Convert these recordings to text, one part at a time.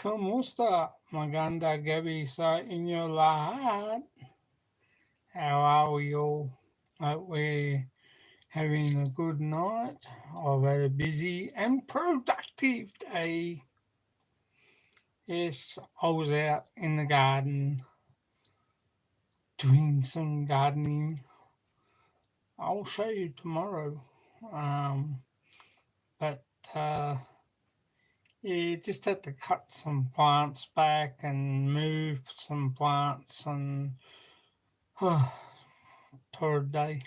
Kumusta, Maganda Gabi sa inyo lahat? How are we all? Hope we're having a good night. I've had a busy and productive day. Yes, I was out in the garden doing some gardening. I'll show you tomorrow. Um, but yeah, just had to cut some plants back and move some plants and third day.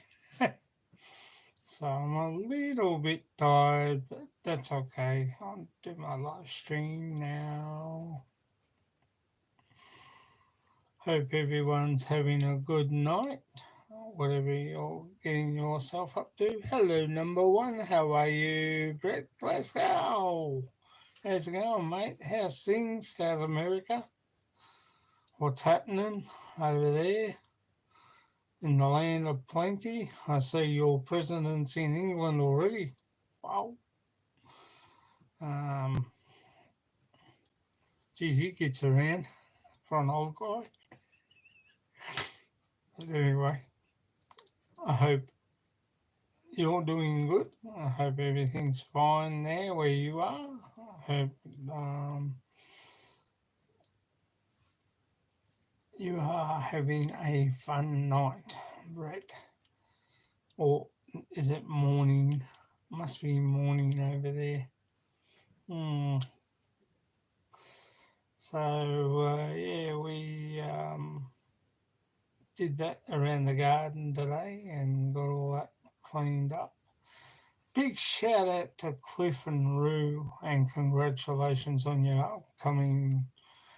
So I'm a little bit tired, but that's okay. I'll do my live stream now. Hope everyone's having a good night, whatever you're getting yourself up to. Hello, number one. How are you, Brett Glasgow? How's it going, mate? How's things? How's America? What's happening over there in the land of plenty? I see your president's in England already. Wow. Um, Geez, he gets around for an old guy. But anyway, I hope you're doing good. I hope everything's fine there where you are. I hope you are having a fun night, Brett. Or is it morning? Must be morning over there. So, yeah, we did that around the garden today and got all that cleaned up. Big shout out to Cliff and Rue and congratulations on your upcoming.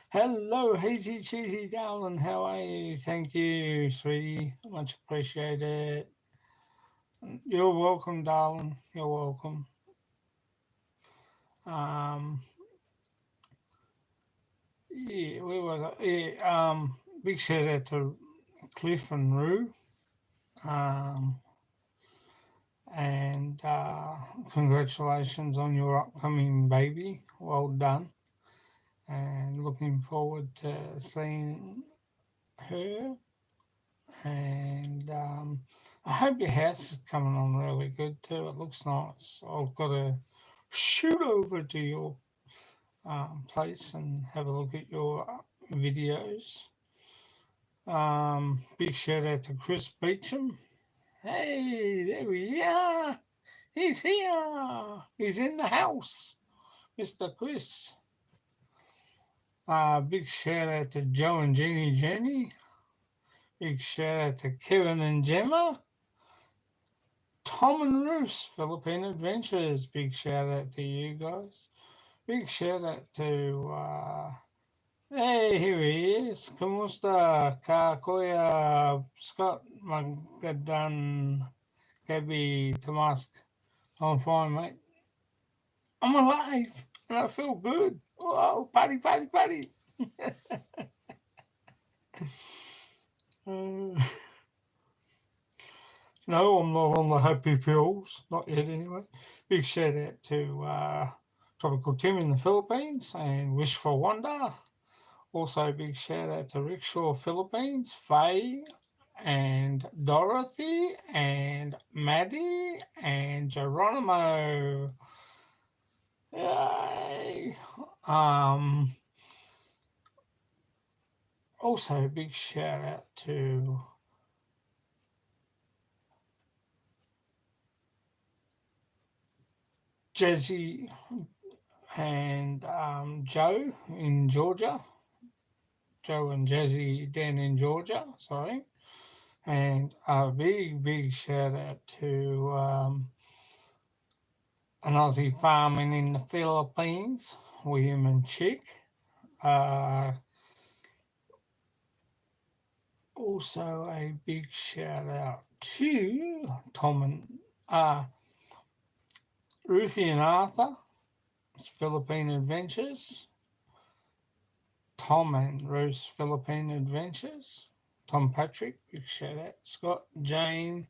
Hello, Hazy Cheesy darling. How are you? Thank you, sweetie. Much appreciated. You're welcome, darling. You're welcome. Yeah, where was I? Yeah, big shout out to Cliff and Rue. And congratulations on your upcoming baby. Well done. And looking forward to seeing her. And I hope your house is coming on really good too. It looks nice. I've got to shoot over to your place and have a look at your videos. Big shout out to Chris Beecham. Hey, there we are. He's here. He's in the house, Mr. Chris. Big shout out to Joe and Jenny. Big shout out to Kevin and Gemma. Tom and Ruth's Philippine Adventures. Big shout out to you guys. Big shout out to hey, here he is. Kumusta ka Kuya Scott Magadan Gabby Tomask. I'm fine, mate. I'm alive and I feel good. Oh, party. No, I'm not on the happy pills. Not yet, anyway. Big shout out to Tropical Tim in the Philippines and Wish for Wonder. Also, big shout out to Rickshaw Philippines, Faye and Dorothy and Maddie and Geronimo. Yay! Also, big shout out to Jazzy and Joe in Georgia. Joe and Jazzy down in Georgia, sorry. And a big shout out to an Aussie farming in the Philippines, William and Chick. Also a big shout out to Tom and Ruthie and Arthur, Philippine Adventures. Tom and Ruth's Philippine Adventures. Tom Patrick, big shout out. Scott, Jane,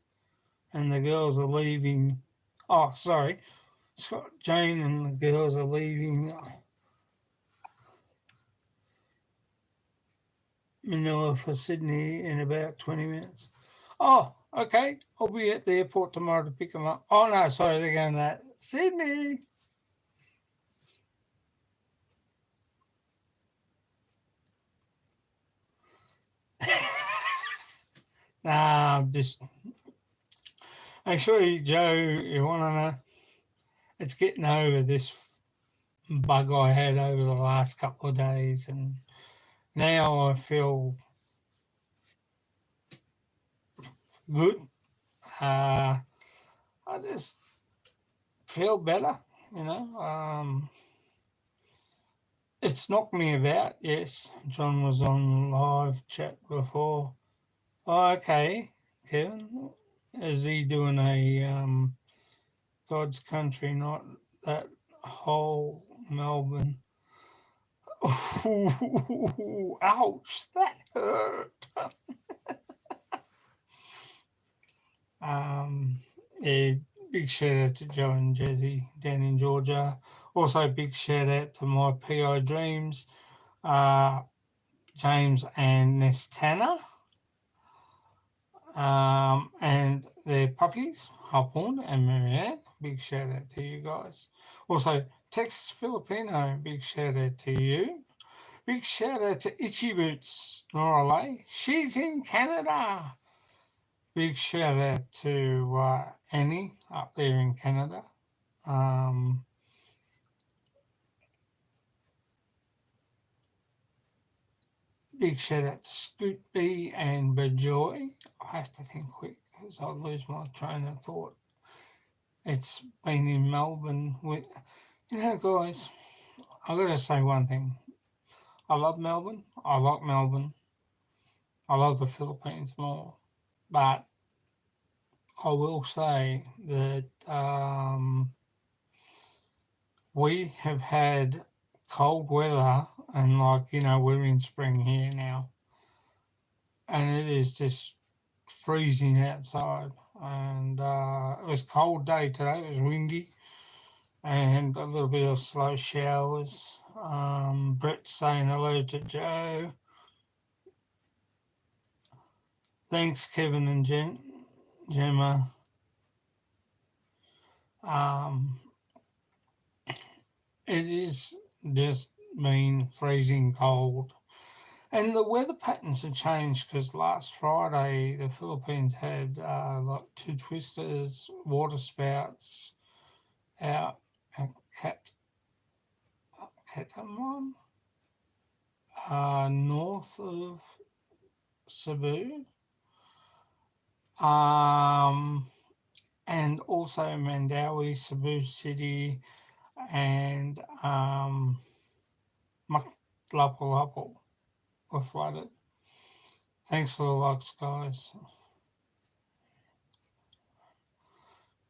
and the girls are leaving. Oh, sorry. Scott, Jane, and the girls are leaving Manila for Sydney in about 20 minutes. Oh, okay. I'll be at the airport tomorrow to pick them up. Oh, no, sorry, they're going to Sydney. Nah, just actually, Joe, you want to know? It's getting over this bug I had over the last couple of days, and now I feel good. I just feel better, you know. It's knocked me about, yes. John was on live chat before. Oh, okay, Kevin. Is he doing a God's Country, not that whole Melbourne? Ooh, ouch, that hurt. Yeah, big shout out to Joe and Jazzy down in Georgia. Also, big shout out to my PI Dreams, James and Nestana, and their puppies, Harpoon and Marianne. Big shout out to you guys. Also, Tex Filipino, big shout out to you. Big shout out to Itchy Boots, Nora Lay. She's in Canada. Big shout out to Annie up there in Canada. Big shout out to Scoot B and Bajoy. I have to think quick because I'll lose my train of thought. It's been in Melbourne with, guys, I've got to say one thing. I love Melbourne. I like Melbourne. I love the Philippines more. But I will say that we have had cold weather and we're in spring here now. And it is just freezing outside. And it was a cold day today. It was windy and a little bit of slow showers. Brett's saying hello to Joe. Thanks, Kevin and Gemma. It is just been freezing cold. And the weather patterns have changed because last Friday the Philippines had like 2 twisters, water spouts out at Cataman, north of Cebu, and also Mandawi, Cebu City, and Lapu-Lapu were flooded. Thanks for the likes, guys.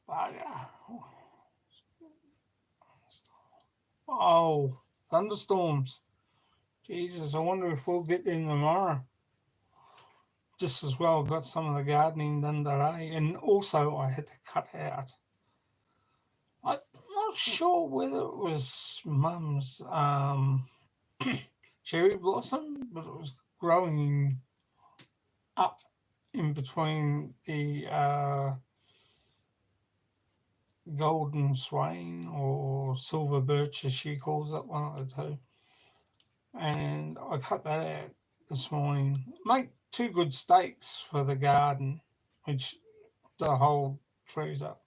But, oh, thunderstorms. Jesus, I wonder if we'll get them tomorrow. Just as well got some of the gardening done today. And also I had to cut out. I'm not sure whether it was Mum's cherry blossom, but it was growing up in between the golden swain or silver birch, as she calls it, one of the two. And I cut that out this morning. Make 2 good stakes for the garden, which to hold trees up.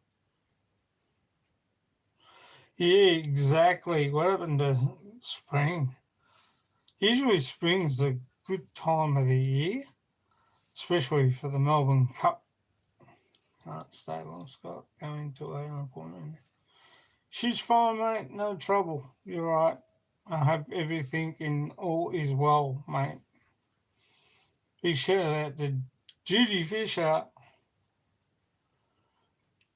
Yeah, exactly. What happened to spring? Usually spring's a good time of the year, especially for the Melbourne Cup. Can't stay long, Scott. Going to an appointment. She's fine, mate. No trouble. You're right. I hope everything in all is well, mate. Big shout out to Judy Fisher,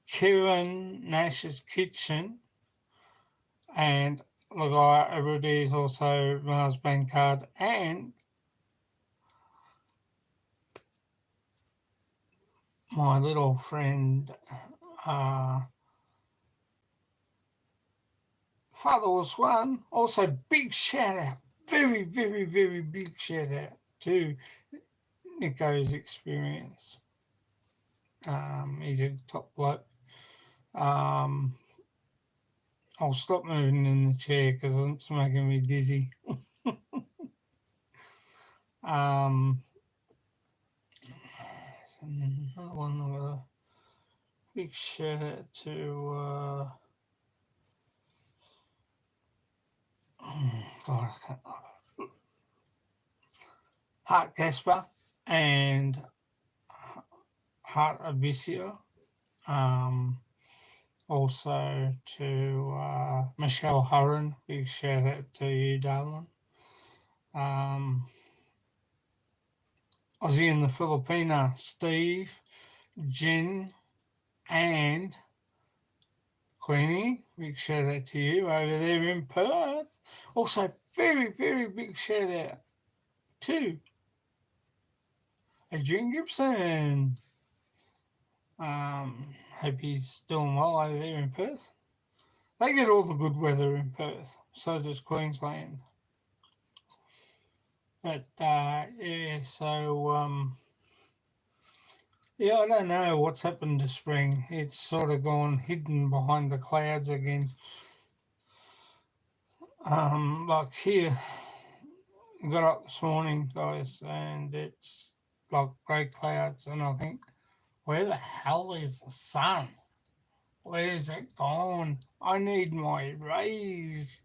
Kevin Nash's Kitchen, and the guy every day is also Mars Bankard, and my little friend Father was one. Also, big shout out. Very, very, very big shout out to Nico's experience. He's a top bloke. I'll stop moving in the chair because it's making me dizzy. Another one with a big shout out to God, I can't. Heart Gasper and Heart Abyssio. Also to Michelle Hurren, big shout out to you, darling. Aussie in the Filipina, Steve, Jen, and Queenie, big shout out to you over there in Perth. Also, very, very big shout out to Adrian Gibson. Hope he's doing well over there in Perth. They get all the good weather in Perth, so does Queensland. But yeah, so yeah, I don't know what's happened to spring. It's sort of gone hidden behind the clouds again. Like here, got up this morning, guys, and it's like grey clouds, and I think, where the hell is the sun? Where's it gone? I need my rays.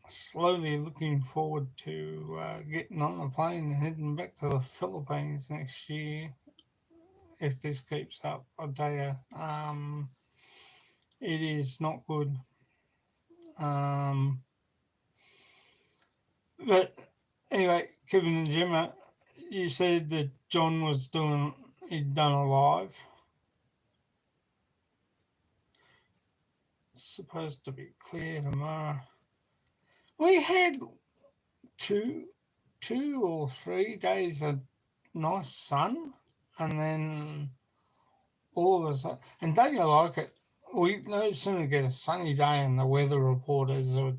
Slowly looking forward to getting on the plane and heading back to the Philippines next year. If this keeps up, I'll tell you, it is not good. But anyway, Kevin and Gemma, you said that John was he'd done a live. It's supposed to be clear tomorrow. We had two or 3 days of nice sun, and then all of a sudden, and don't you like it? We no sooner get a sunny day, and the weather reporters are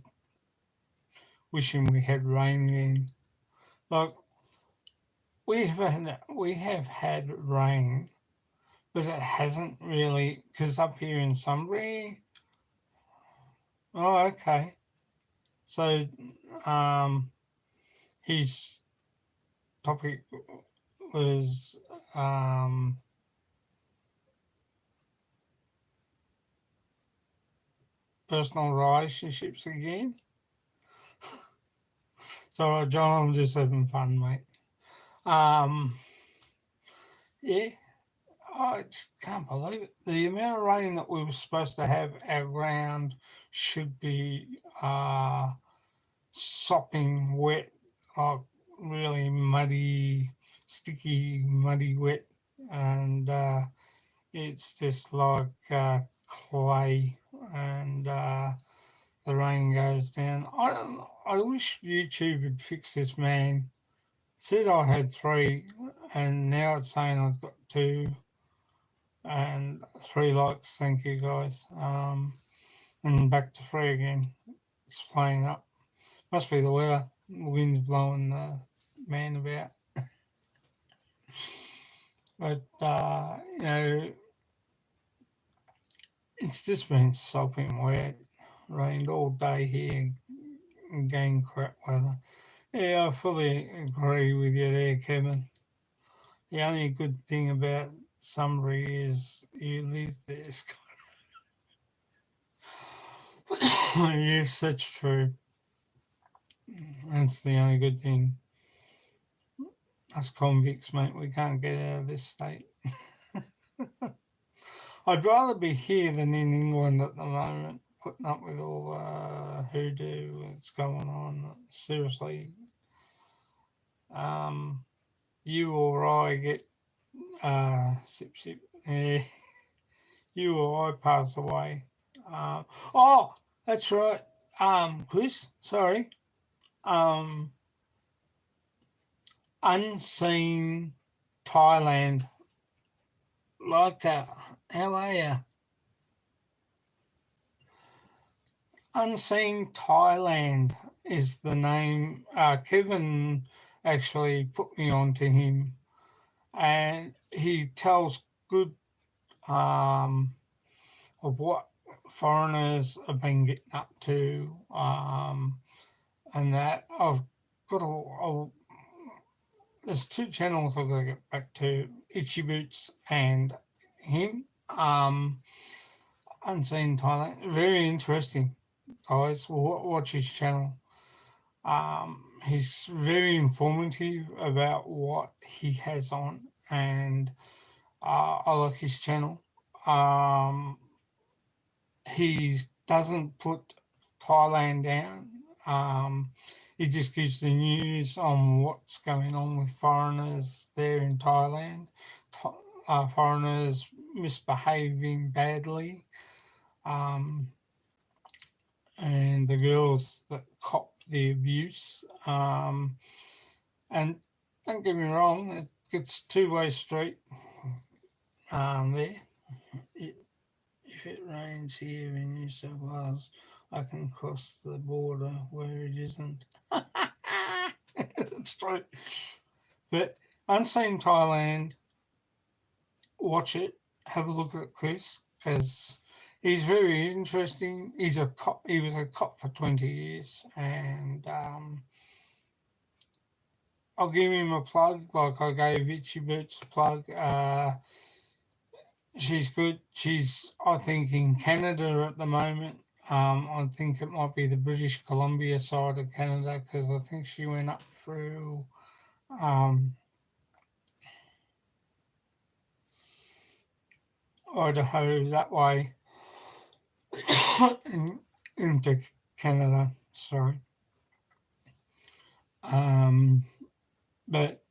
wishing we had rain again. Like we have had rain, but it hasn't really, because up here in Sunbury. Oh, okay. So, his topic was personal relationships again. So, John, I'm just having fun, mate. Yeah, I just can't believe it. The amount of rain that we were supposed to have, our ground should be sopping wet, like really muddy, sticky, muddy wet, and it's just like clay, and the rain goes down. I wish YouTube would fix this, man. It said I had 3, and now it's saying I've got 2 and 3 likes. Thank you, guys. And back to 3 again. It's playing up. Must be the weather. The wind's blowing the man about. But you know, it's just been sopping wet. Rained all day here. Again, crap weather. Yeah, I fully agree with you there, Kevin. The only good thing about Sunbury is you live there, Scott. Yes, that's true. That's the only good thing. Us convicts, mate, we can't get out of this state. I'd rather be here than in England at the moment, putting up with all the hoodoo that's going on. Seriously. You or I get sip. You or I pass away. Oh, that's right. Chris, sorry. Unseen Thailand. Leica, how are you? Unseen Thailand. is the name. Kevin actually put me on to him, and he tells good of what foreigners have been getting up to, and that I've got there's two channels I've got to get back to, Itchy Boots and him, Unseen Thailand. Very interesting, guys. Watch his channel. He's very informative about what he has on, and I like his channel. He doesn't put Thailand down. He just gives the news on what's going on with foreigners there in Thailand, foreigners misbehaving badly, and the girls that cop the abuse. And don't get me wrong, it's two-way street there. If it rains here in New South Wales, I can cross the border where it isn't. It's true. But Unseen Thailand, watch it, have a look at Chris, because he's very interesting. He's a cop. He was a cop for 20 years, and I'll give him a plug, like I gave Itchy Boots a plug. She's good. She's, I think, in Canada at the moment. I think it might be the British Columbia side of Canada, because I think she went up through Idaho that way into Canada. Sorry. But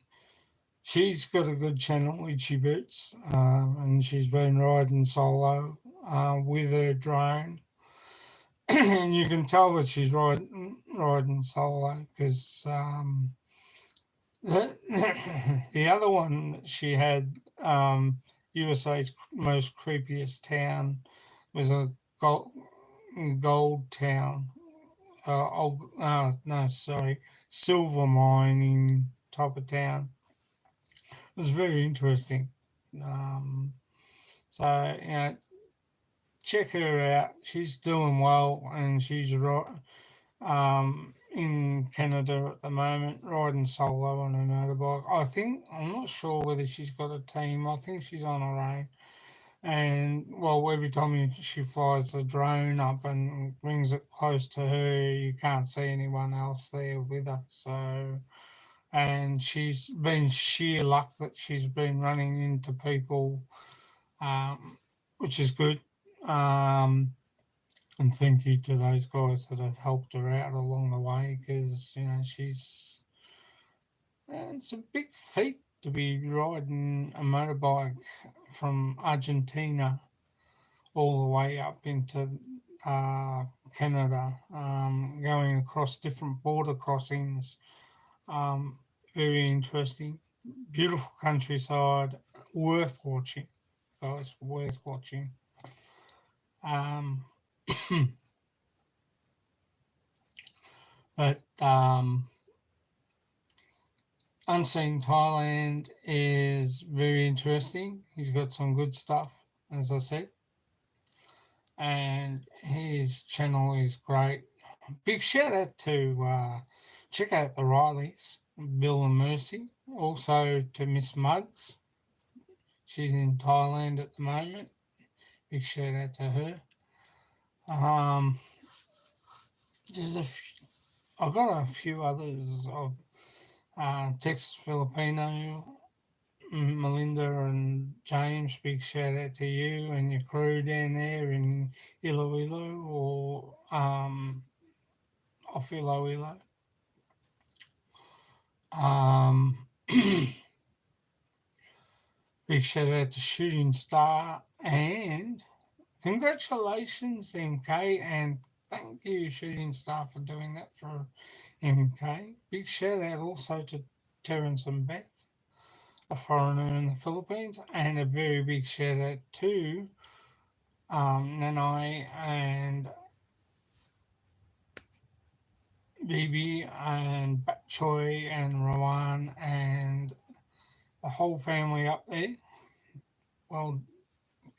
she's got a good channel, Itchy Boots, and she's been riding solo with her drone. And you can tell that she's riding solo, because the other one that she had, USA's most creepiest town, was a gold town. Silver mining type of town. It was very interesting. So, check her out. She's doing well, and she's in Canada at the moment, riding solo on her motorbike. I'm not sure whether she's got a team. I think she's on her own. And, well, every time she flies the drone up and brings it close to her, you can't see anyone else there with her. So, and she's been sheer luck that she's been running into people, which is good. And thank you to those guys that have helped her out along the way, because, it's a big feat to be riding a motorbike from Argentina all the way up into Canada, going across different border crossings. Very interesting. Beautiful countryside, worth watching, guys, worth watching. But Unseen Thailand is very interesting. He's got some good stuff, as I said, and his channel is great. Big shout out to check out the Rileys, Bill and Mercy. Also to Miss Muggs. She's in Thailand at the moment. Big shout out to her. I've got a few others of Texas Filipino, Melinda and James. Big shout out to you and your crew down there in Iloilo or off Iloilo. Big shout out to Shooting Star, and congratulations, MK, and thank you, Shooting Star, for doing that for MK. Big shout out also to Terence and Beth, a foreigner in the Philippines, and a very big shout out to Nanai and Bibi and Batchoy and Rowan and the whole family up there. Well,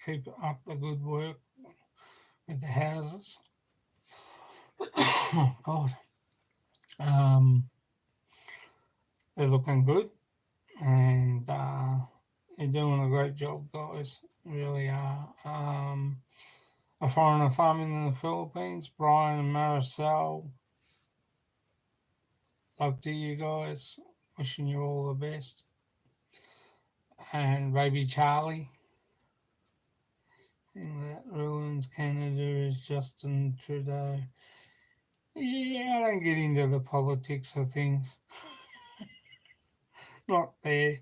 keep up the good work with the houses. Oh, God. They're looking good, and you're doing a great job, guys. Really are. A foreigner farming in the Philippines, Brian and Maricel. Love to you guys. Wishing you all the best. And baby Charlie. Thing that ruins Canada is Justin Trudeau. Yeah, I don't get into the politics of things. Not there.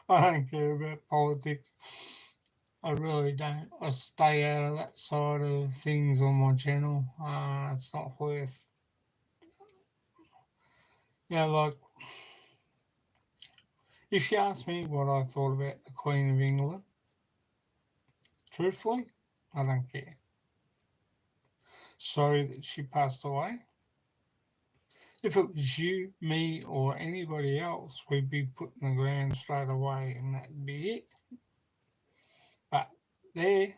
I don't care about politics. I really don't. I stay out of that side of things on my channel. It's not worth. Like, if you ask me what I thought about the Queen of England, truthfully, I don't care. Sorry that she passed away. If it was you, me, or anybody else, we'd be put in the ground straight away and that'd be it. But there,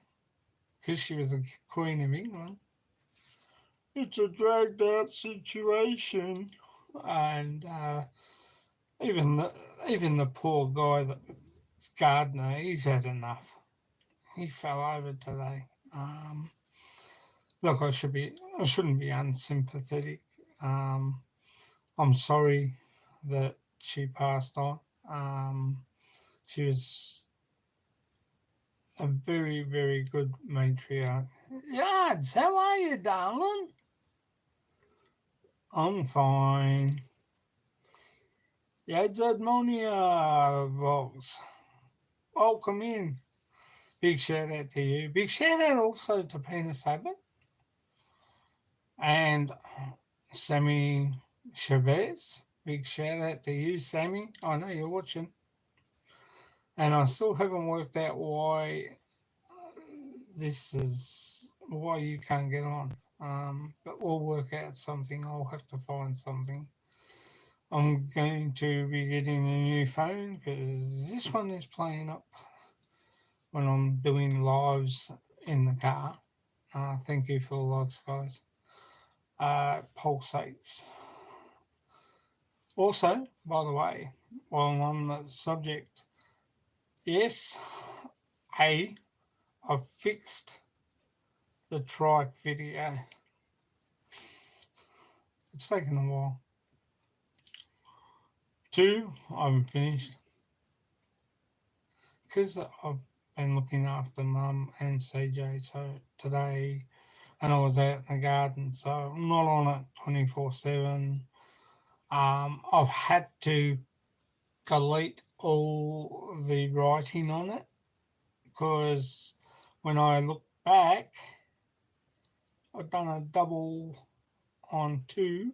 because she was the Queen of England, it's a dragged out situation. And even the poor guy, the gardener, he's had enough. He fell over today. Look, I shouldn't be unsympathetic. I'm sorry that she passed on. She was a very, very good matriarch. Yads, how are you, darling? I'm fine. Yads Admonia Vlogs. Welcome in. Big shout out to you. Big shout out also to Penis Abbott and Sammy Chavez. Big shout out to you, Sammy. I know you're watching. And I still haven't worked out why you can't get on. But we'll work out something. I'll have to find something. I'm going to be getting a new phone because this one is playing up when I'm doing lives in the car. Thank you for the likes, guys. Pulsates. Also, by the way, while I'm on the subject, yes, I've fixed the trike video. It's taken a while. 2, I'm finished. Because I've been looking after Mum and CJ, so today, and I was out in the garden, so I'm not on it 24/7. I've had to delete all the writing on it because when I look back, I've done a double on 2,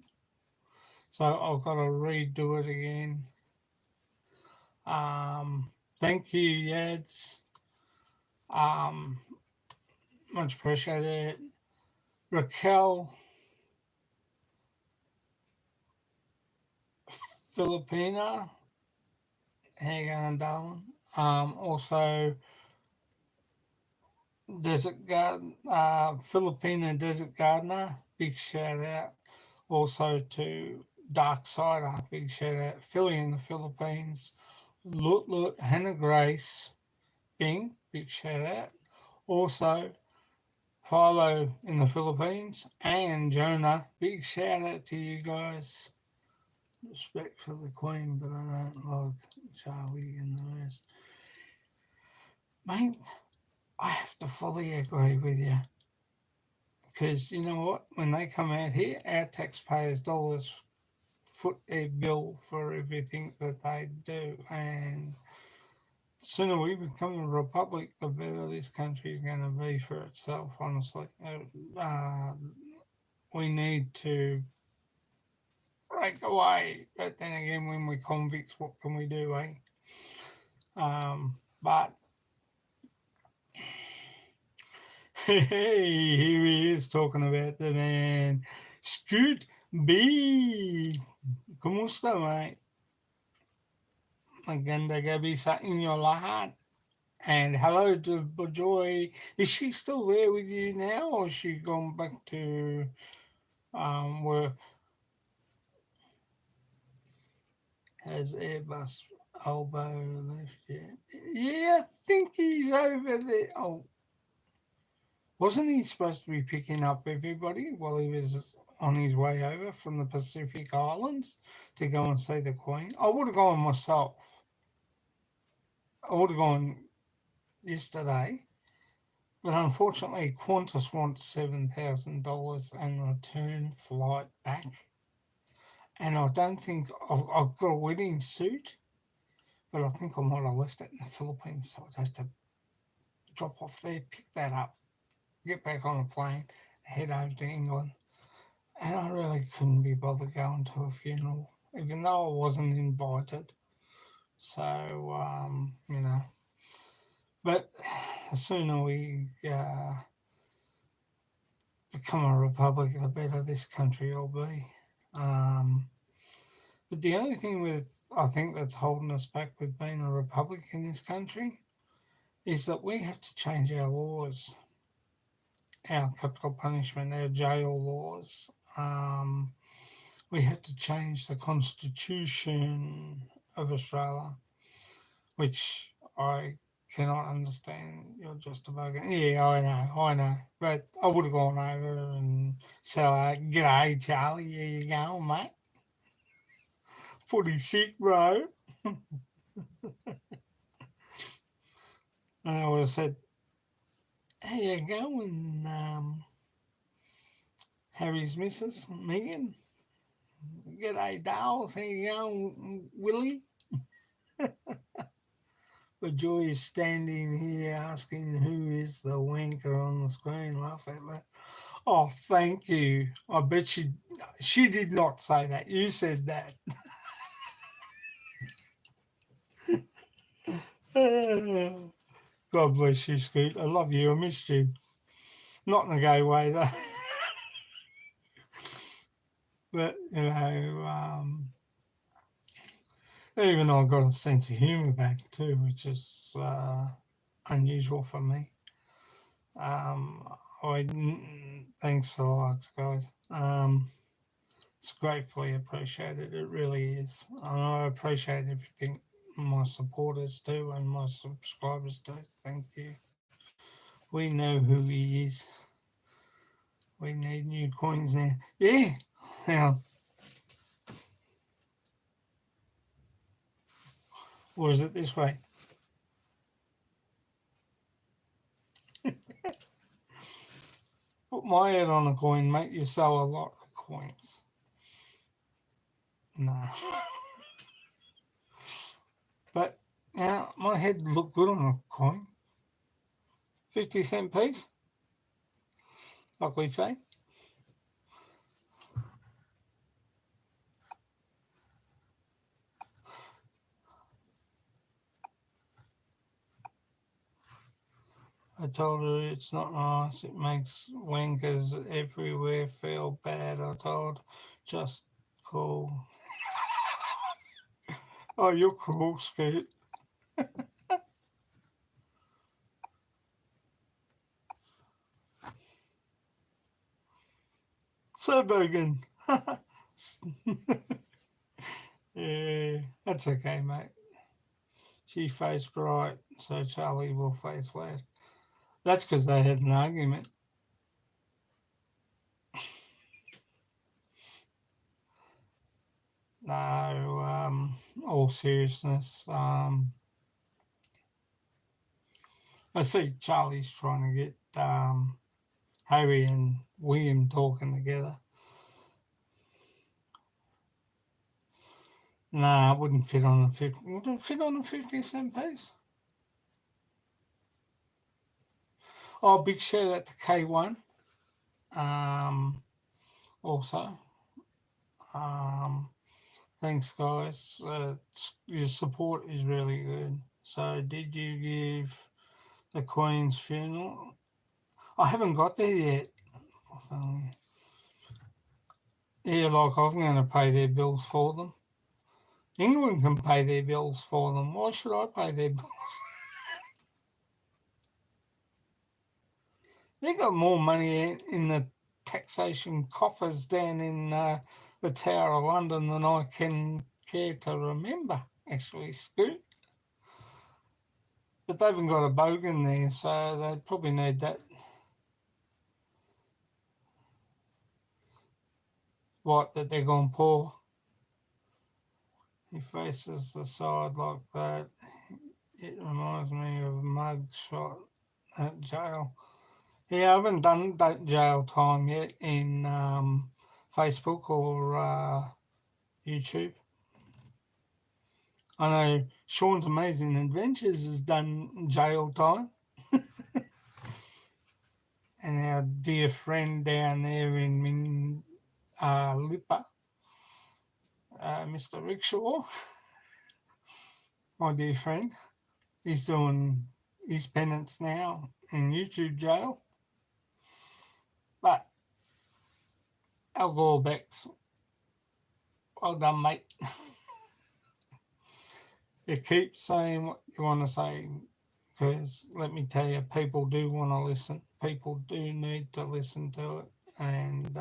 so I've got to redo it again. Thank you, Yads. Much appreciated. Raquel Filipina, how you going, darling? Also, Filipina Desert Gardener, big shout out. Also to Darksider, big shout out. Philly in the Philippines, Lut, Hannah Grace, Bing, big shout out. Also, Philo in the Philippines and Jonah, big shout out to you guys. Respect for the Queen, but I don't like Charlie and the rest. Mate, I have to fully agree with you. Because you know what? When they come out here, our taxpayers' dollars foot their bill for everything that they do. And the sooner we become a republic, the better this country is going to be for itself, honestly. We need to break away. But then again, when we're convicts, what can we do, eh? But hey, here he is talking about the man. Scoot B. ¿Cómo está, mate? Maganda gabi sa inyo lahat. And hello to Bajoy. Is she still there with you now, or has she gone back to work? Has Airbus Albo left yet? Yeah, I think he's over there. Oh, wasn't he supposed to be picking up everybody while he was on his way over from the Pacific Islands to go and see the Queen? I would have gone myself. I would have gone yesterday, but unfortunately, Qantas wants $7,000 and return flight back. And I don't think I've got a wedding suit, but I think I might have left it in the Philippines, so I'd have to drop off there, pick that up, get back on a plane, head over to England. And I really couldn't be bothered going to a funeral, even though I wasn't invited. So, but the sooner we become a republic, the better this country will be. But the only thing I think that's holding us back with being a republic in this country is that we have to change our laws, our capital punishment, our jail laws. We have to change the Constitution of Australia, which I cannot understand. You're just a bugger. Yeah, I know. But I would have gone over and said, g'day, Charlie, here you go, mate. Footy sick, bro. And I would have said, how you going, Harry's missus, Megan? G'day, dolls. How you going, Willie? But Joy is standing here asking who is the wanker on the screen. Laugh at that. Oh, thank you. I bet she did not say that. You said that. God bless you, Scoot. I love you. I missed you. Not in a gay way, though. But, even I got a sense of humour back too, which is unusual for me. Thanks for the likes, guys. It's gratefully appreciated. It really is. And I appreciate everything my supporters do and my subscribers do. Thank you. We know who he is. We need new coins now. Yeah. Now, or is it this way? Put my head on a coin, mate. You sell a lot of coins. No. But now my head looked good on a coin. 50-cent piece, like we say. I told her it's not nice. It makes wankers everywhere feel bad. I told, just cool. Oh, you're cool, Scoot. So Bogan. Yeah, that's okay, mate. She faced right, so Charlie will face left. That's because they had an argument. No, all seriousness. I see Charlie's trying to get Harry and William talking together. Nah, it wouldn't fit on the 50. Would it fit on the 50-cent piece? Oh, big shout out to K1. Also, thanks, guys. Your support is really good. So, did you give the Queen's funeral? I haven't got there yet. Yeah, like I'm going to pay their bills for them. England can pay their bills for them. Why should I pay their bills? They got more money in the taxation coffers down in the Tower of London than I can care to remember, actually, Scoot. But they haven't got a bogan there, so they probably need that. What, that they're gone poor? He faces the side like that. It reminds me of a mug shot at jail. Yeah, I haven't done that jail time yet in Facebook or YouTube. I know Sean's Amazing Adventures has done jail time. And our dear friend down there in Lippa, Mr. Rickshaw, my dear friend, he's doing his penance now in YouTube jail. But Al Gorebeck's, well done, mate. You keep saying what you want to say, because let me tell you, people do want to listen. People do need to listen to it. And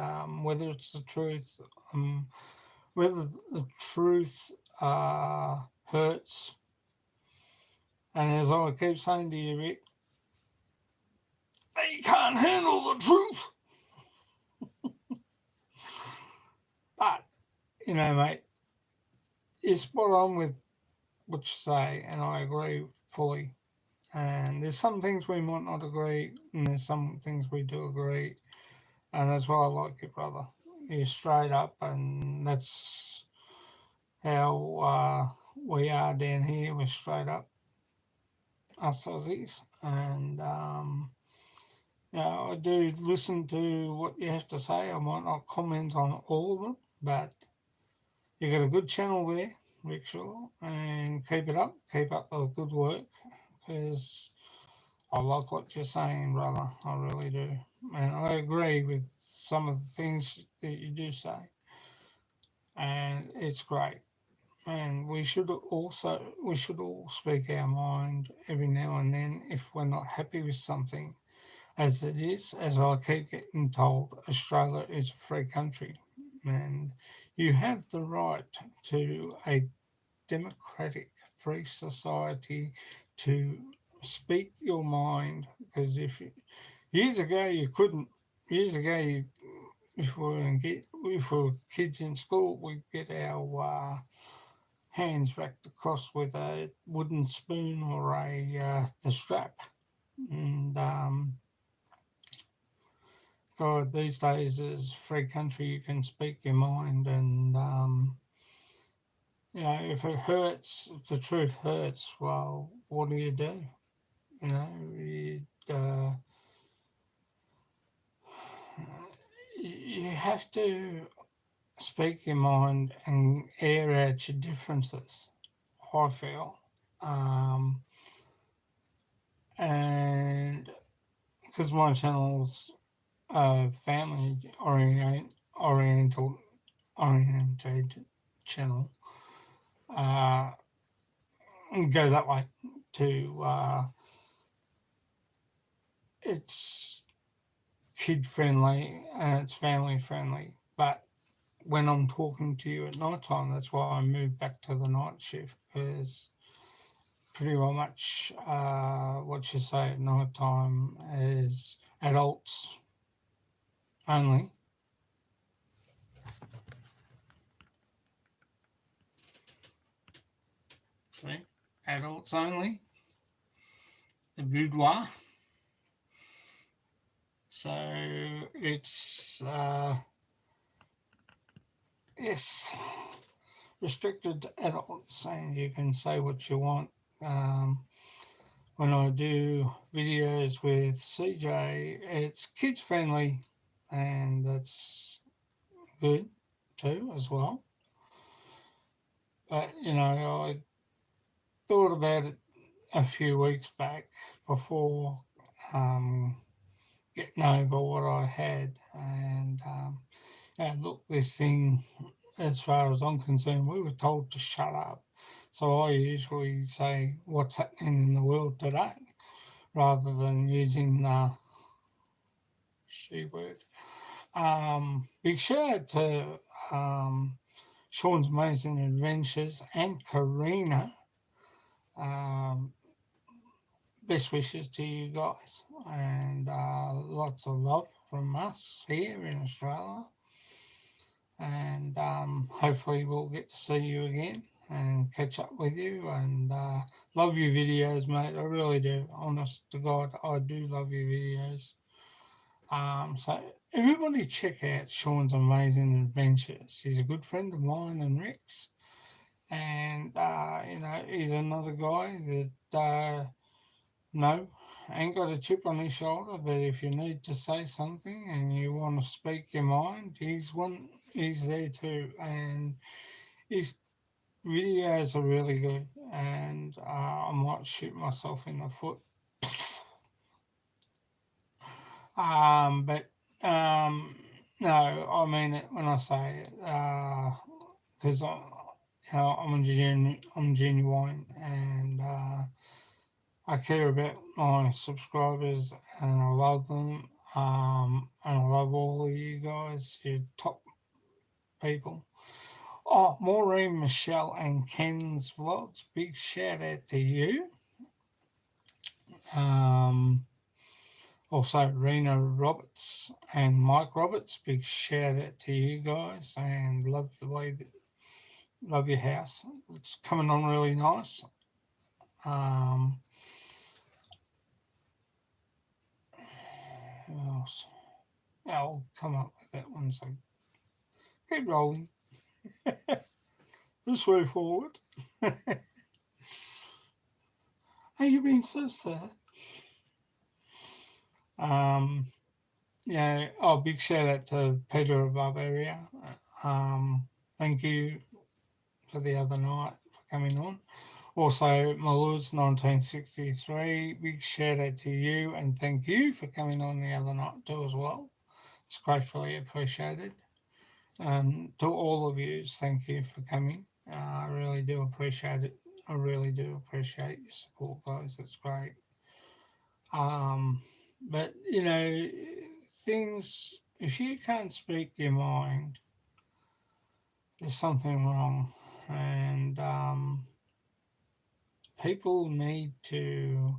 whether it's the truth, whether the truth hurts. And as I keep saying to you, Rick, they can't handle the truth. But, you know, mate, you're spot on with what you say, and I agree fully. And there's some things we might not agree, and there's some things we do agree. And that's why I like you, brother. You're straight up, and that's how we are down here. We're straight up, us Aussies. And, I do listen to what you have to say. I might not comment on all of them, but you got a good channel there, Rickshaw, and keep it up. Keep up the good work, because I like what you're saying, brother. I really do. And I agree with some of the things that you do say. And it's great. And we should all speak our mind every now and then if we're not happy with something. As it is, as I keep getting told, Australia is a free country. And you have the right to a democratic, free society to speak your mind. Because years ago you couldn't. Years ago, if we were kids in school, we'd get our hands wrapped across with a wooden spoon or the strap. And God, these days is free country. You can speak your mind, and if it hurts, if the truth hurts, well, what do? You have to speak your mind and air out your differences, I feel. And because my channel's family oriented channel, go that way to it's kid friendly and it's family friendly. But when I'm talking to you at night time, that's why I moved back to the night shift, because pretty well much what you say at night time is adults only. See? Adults only. The boudoir. So it's yes, restricted adults, and you can say what you want. When I do videos with CJ, it's kids friendly, and that's good too as well. But I thought about it a few weeks back before getting over what I had, and look, this thing, as far as I'm concerned, we were told to shut up. So I usually say what's happening in the world today rather than using the she word. Big shout out to Sean's Amazing Adventures and Karina. Um, Best wishes to you guys, and lots of love from us here in Australia. And hopefully we'll get to see you again and catch up with you. And love your videos, mate. I really do. Honest to God, I do love your videos. So everybody check out Sean's Amazing Adventures. He's a good friend of mine and Rick's, and he's another guy that no, ain't got a chip on his shoulder. But if you need to say something and you want to speak your mind, he's there too, and his videos are really good. And I might shoot myself in the foot. But no, I mean it when I say it, because I'm genuine, and I care about my subscribers, and I love them. And I love all of you guys, you top people. Oh, Maureen, Michelle, and Ken's vlogs. Big shout out to you. Um, Also, Rena Roberts and Mike Roberts, big shout out to you guys, and love your house. It's coming on really nice. Um, who else? I'll come up with that one. So keep rolling. This way forward. Hey, you've been so sad. Um, big shout out to Peter above area. Thank you for the other night for coming on. Also, Maluz 1963, big shout out to you and thank you for coming on the other night too as well. It's gratefully appreciated. And to all of you, thank you for coming. I really do appreciate it. I really do appreciate your support, guys. It's great. But things, if you can't speak your mind, there's something wrong. And people need to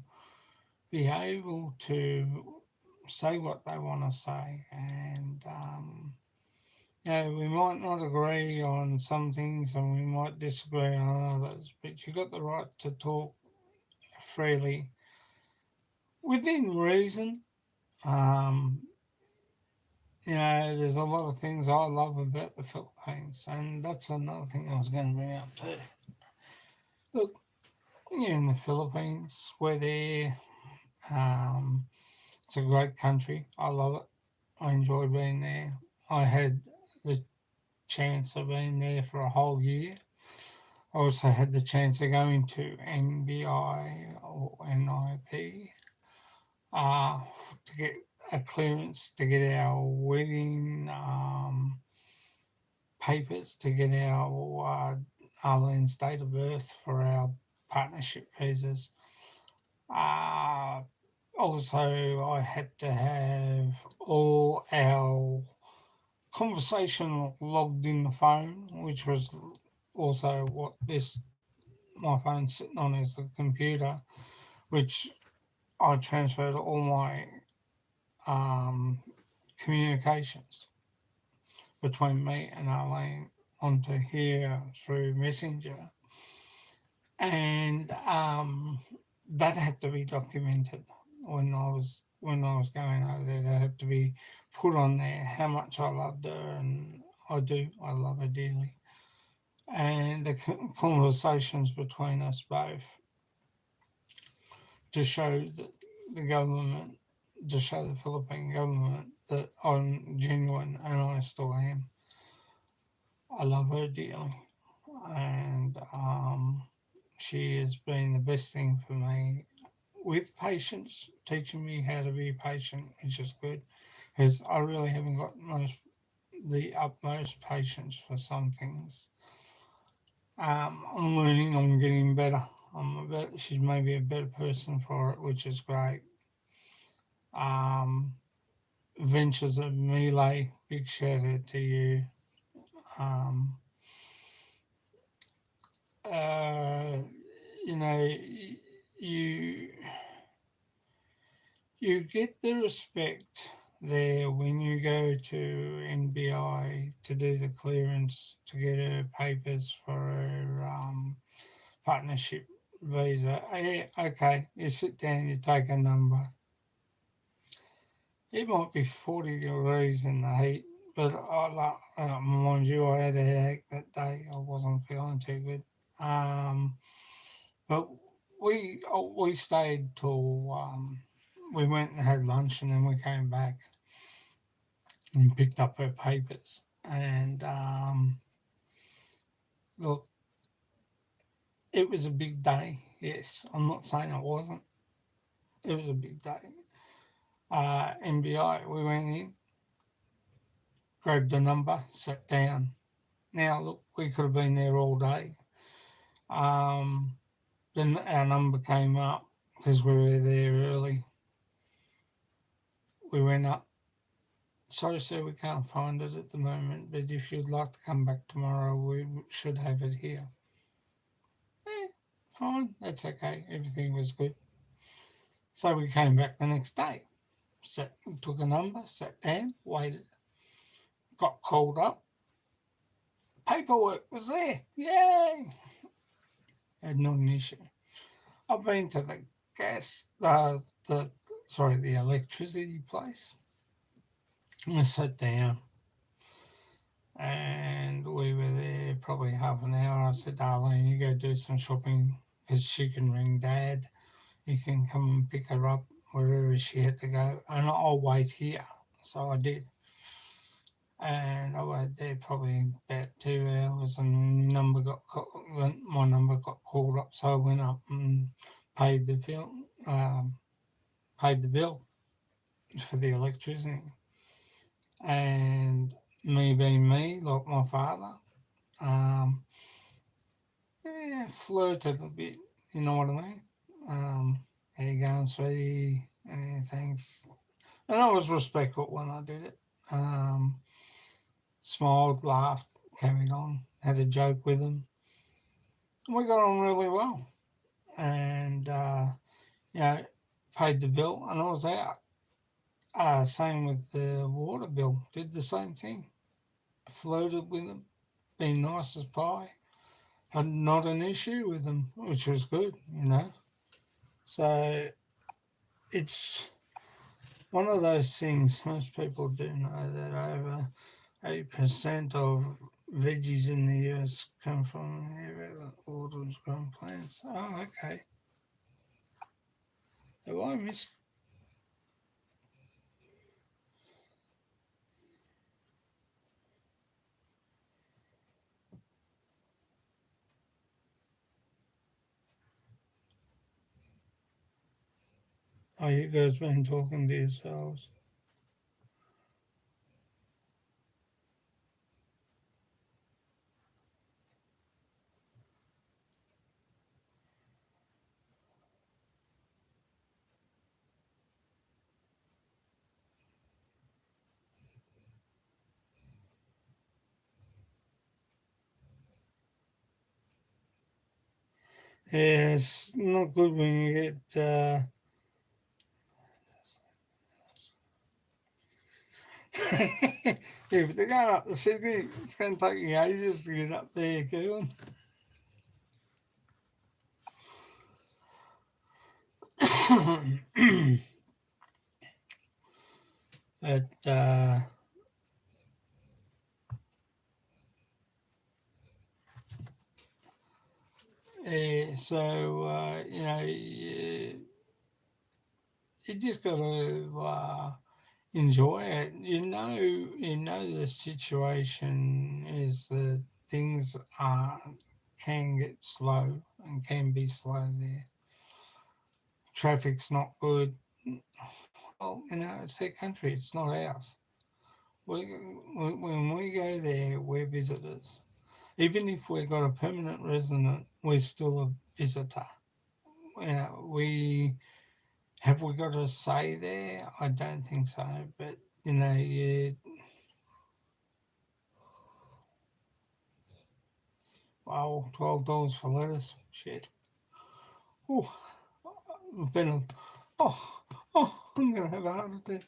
be able to say what they want to say. And we might not agree on some things and we might disagree on others, but you've got the right to talk freely within reason. Um, there's a lot of things I love about the Philippines, and that's another thing I was going to bring up too. Look, you're in the Philippines, we're there. It's a great country. I love it. I enjoy being there. I had the chance of being there for a whole year. I also had the chance of going to NBI or NIP to get a clearance to get our wedding papers, to get our Arlene's date of birth for our partnership visas. Also, I had to have all our conversation logged in the phone, which was also what my phone's sitting on is the computer, which I transferred all my communications between me and Arlene onto here through Messenger, and that had to be documented when I was going over there. That had to be put on there how much I loved her, and I love her dearly. And the conversations between us both to show that the government, to show the Philippine government that I'm genuine and I still am. I love her dearly, and she has been the best thing for me with patience, teaching me how to be patient, which is good because I really haven't got the utmost patience for some things. I'm learning, I'm getting better. She's maybe a better person for it, which is great. Um, Ventures of Melee, big shout out to you. Um, uh, you know, you you get the respect there when you go to NBI to do the clearance to get her papers for her partnership visa. Yeah, okay, you sit down, you take a number. It might be 40 degrees in the heat, but mind you, I had a headache that day. I wasn't feeling too good. Um, but we stayed till we went and had lunch, and then we came back and picked up her papers. And look, it was a big day. Yes, I'm not saying it wasn't. It was a big day. NBI, we went in, grabbed the number, sat down. Now, look, we could have been there all day. Um, then our number came up because we were there early. We went up. Sorry, sir, we can't find it at the moment, but if you'd like to come back tomorrow, we should have it here. Fine, that's okay. Everything was good. So we came back the next day. Took a number, sat down, waited, got called up. Paperwork was there. Yay! Had not an issue. I've been to the gas, the electricity place. I sat down and we were there probably half an hour. I said, Darlene, you go do some shopping because she can ring Dad. You can come and pick her up wherever she had to go, and I'll wait here. So I did. And I waited there probably about 2 hours, and my number got called up. So I went up and paid the bill. Paid the bill for the electricity. And me being me, like my father, um, flirted a bit. You know what I mean? How you going, sweetie? Thanks. And I was respectful when I did it. Smiled, laughed, carried on, had a joke with him. We got on really well. And, paid the bill and I was out. Same with the water bill, did the same thing. Flirted with them, being nice as pie. Had not an issue with them, which was good. So it's one of those things. Most people do know that over 80% of veggies in the US come from orders grown plants. Oh, okay. Have I missed? Oh, you guys been talking to yourselves. Yeah, it's not good when you get. If they're going up to Sydney, it's going to take you ages to get up there, Kevin. But so you just got to enjoy it. You know the situation is that things can get slow and can be slow there. Traffic's not good. Well, it's their country. It's not ours. when we go there, we're visitors. Even if we've got a permanent resident, we're still a visitor. We have we got a say there? I don't think so. But well, $12 for lettuce. Shit. Oh, been a, I'm gonna have a heart attack.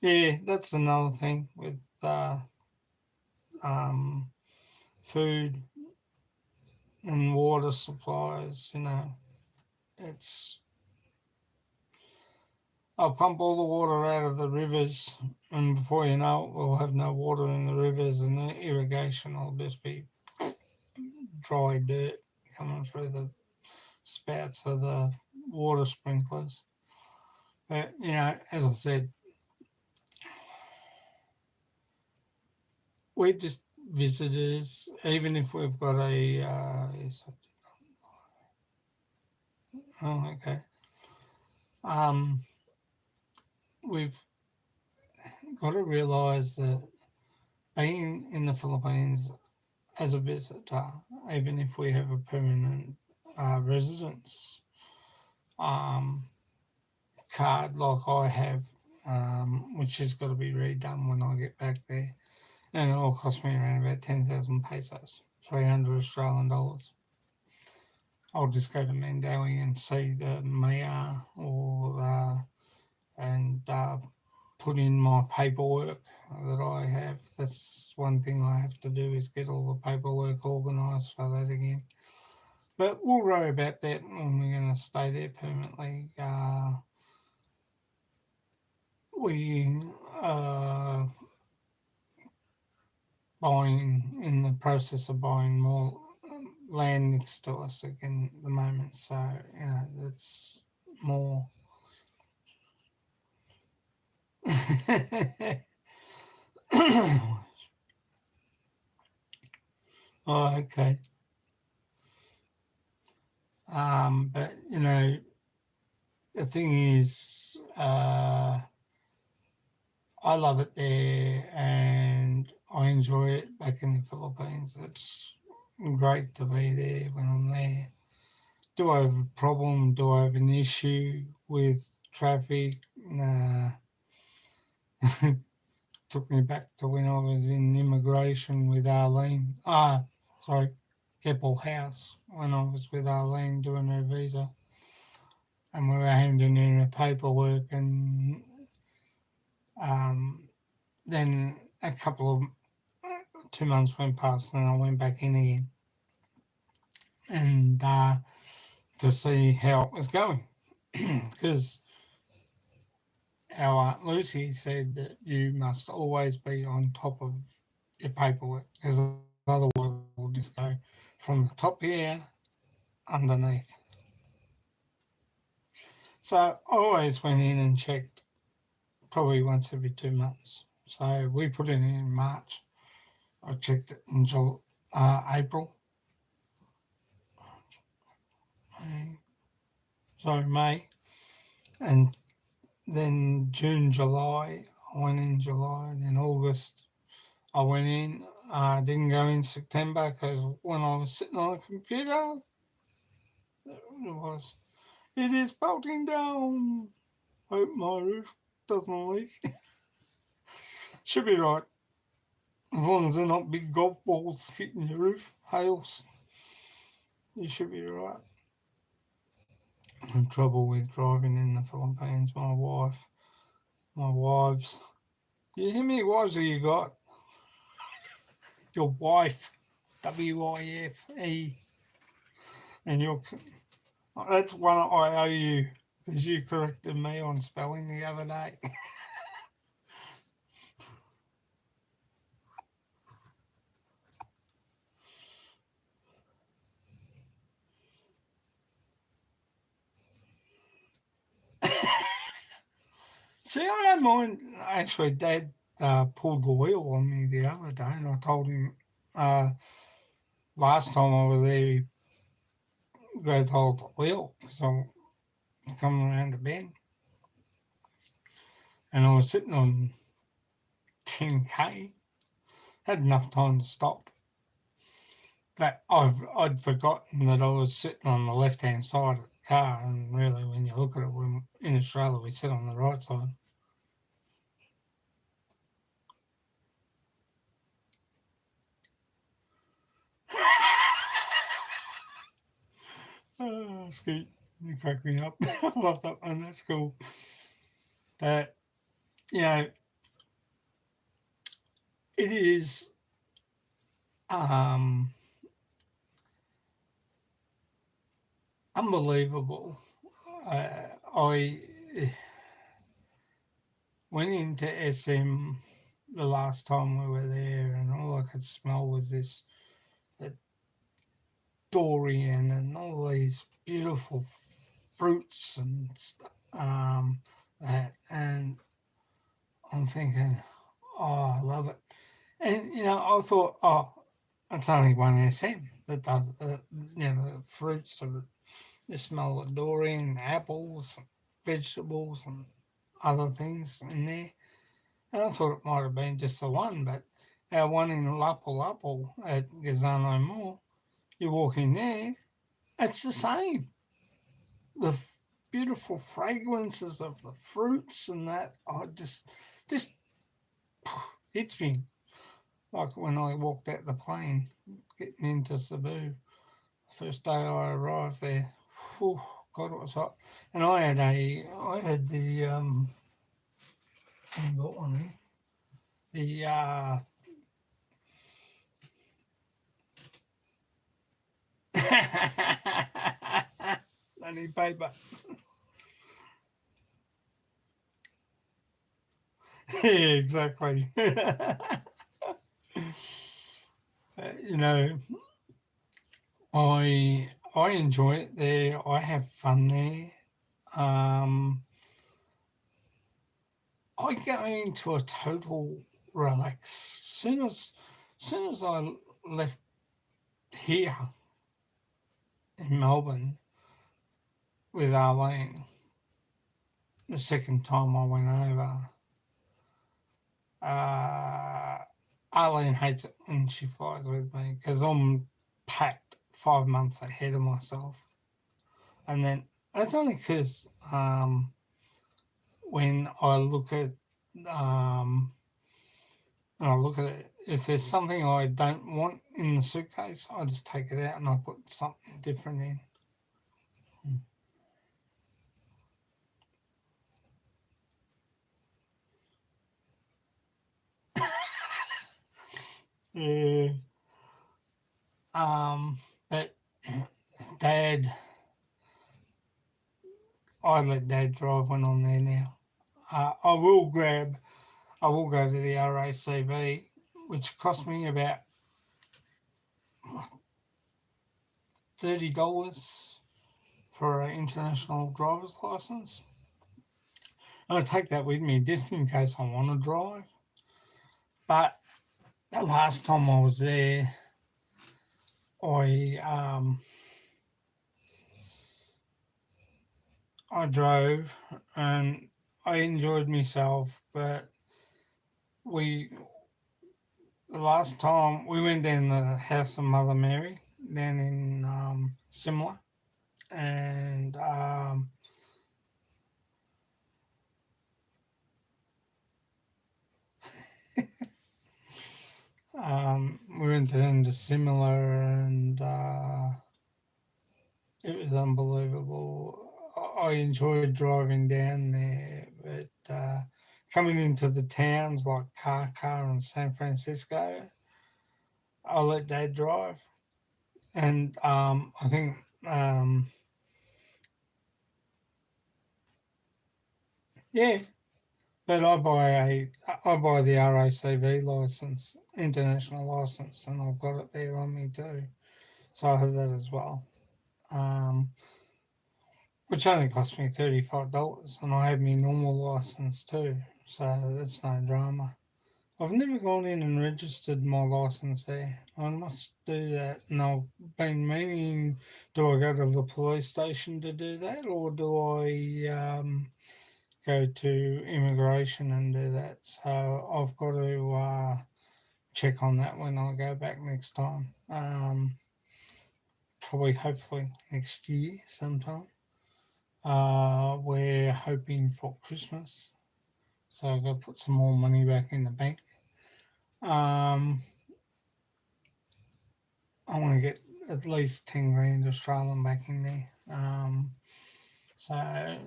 Yeah, that's another thing with um, food and water supplies. It's I'll pump all the water out of the rivers, and before you know it, we'll have no water in the rivers, and the irrigation will just be dry dirt coming through the spouts of the water sprinklers. But as I said, we're just visitors, even if we've got a. Oh, okay. Um, we've got to realise that being in the Philippines as a visitor, even if we have a permanent residence um, card like I have, which has got to be redone when I get back there, and it'll cost me around about 10,000 pesos, 300 Australian dollars. I'll just go to Mandawi and see the mayor and put in my paperwork that I have. That's one thing I have to do is get all the paperwork organised for that again. But we'll worry about that when we're going to stay there permanently. We are in the process of buying more land next to us again at the moment. So, that's more. Oh, okay. But the thing is, I love it there and I enjoy it back in the Philippines. It's great to be there when I'm there. Do I have a problem? Do I have an issue with traffic? Nah. Took me back to when I was in immigration with Arlene. Keppel House, when I was with Arlene doing her visa. And we were handing in her paperwork, and then a couple of 2 months went past, and I went back in again, and to see how it was going, because our Aunt Lucy said that you must always be on top of your paperwork, because otherwise it will just go from the top here underneath. So I always went in and checked probably once every 2 months. So we put it in March. I checked it in April. May. And then June, July, I went in July. Then August, I went in. I didn't go in September because when I was sitting on the computer, it is bolting down. Hope my roof doesn't leak. Should be right. As long as they're not big golf balls hitting your roof, hails, you should be right. I'm in trouble with driving in the Philippines. My wives. You hear me? Wives have you got? Your wife, WIFE, and that's one I owe you because you corrected me on spelling the other day. See, I don't mind. Actually, Dad pulled the wheel on me the other day, and I told him last time I was there, he grabbed hold of the wheel because I'm coming around the bend, and I was sitting on 10k. Had enough time to stop. That I'd forgotten that I was sitting on the left hand side of the car, and really, when you look at it, when in Australia we sit on the right side. Oh, Skeet, you crack me up. I love that one. That's cool. But you know, it is um, unbelievable. I went into SM the last time we were there, and all I could smell was this that durian and all these beautiful fruits and that, and I'm thinking, oh, I love it. And I thought, oh, it's only one SM that does it. The fruits of the smell of durian, apples, vegetables, and other things in there. And I thought it might have been just the one, but our one in Lapu Lapu at Gazano Mall, you walk in there, it's the same. The beautiful fragrances of the fruits and that, I just hits me. Like when I walked out the plane, getting into Cebu, first day I arrived there, whew, God, it was hot. And I had the, I got one here, the, I need paper. Yeah, exactly. You know, I enjoy it there. I have fun there. Um, I go into a total relax. Soon as I left here in Melbourne with Arlene, the second time I went over, Arlene hates it when she flies with me because I'm packed 5 months ahead of myself. And then that's only because when I look at it, if there's something I don't want in the suitcase, I just take it out and I put something different in. Yeah. But Dad, I let Dad drive when I'm there now. I will go to the RACV, which cost me about $30 for an international driver's license. I take that with me just in case I want to drive. But the last time I was there, I drove and I enjoyed myself. But the last time we went down the house of Mother Mary down in Simla, and we went down to Simla, and it was unbelievable. I enjoyed driving down there, but coming into the towns like Kaka and San Francisco, I let Dad drive, and I think yeah, but I buy the RACV license, international license, and I've got it there on me too, so I have that as well. Um, which only cost me $35, and I have my normal license too, so that's no drama. I've never gone in and registered my license there. I must do that, and I've been meaning, do I go to the police station to do that, or do I go to immigration and do that. So I've got to check on that when I go back next time. Probably, hopefully, next year sometime. We're hoping for Christmas, so I've got to put some more money back in the bank. I want to get at least 10 grand Australian back in there. So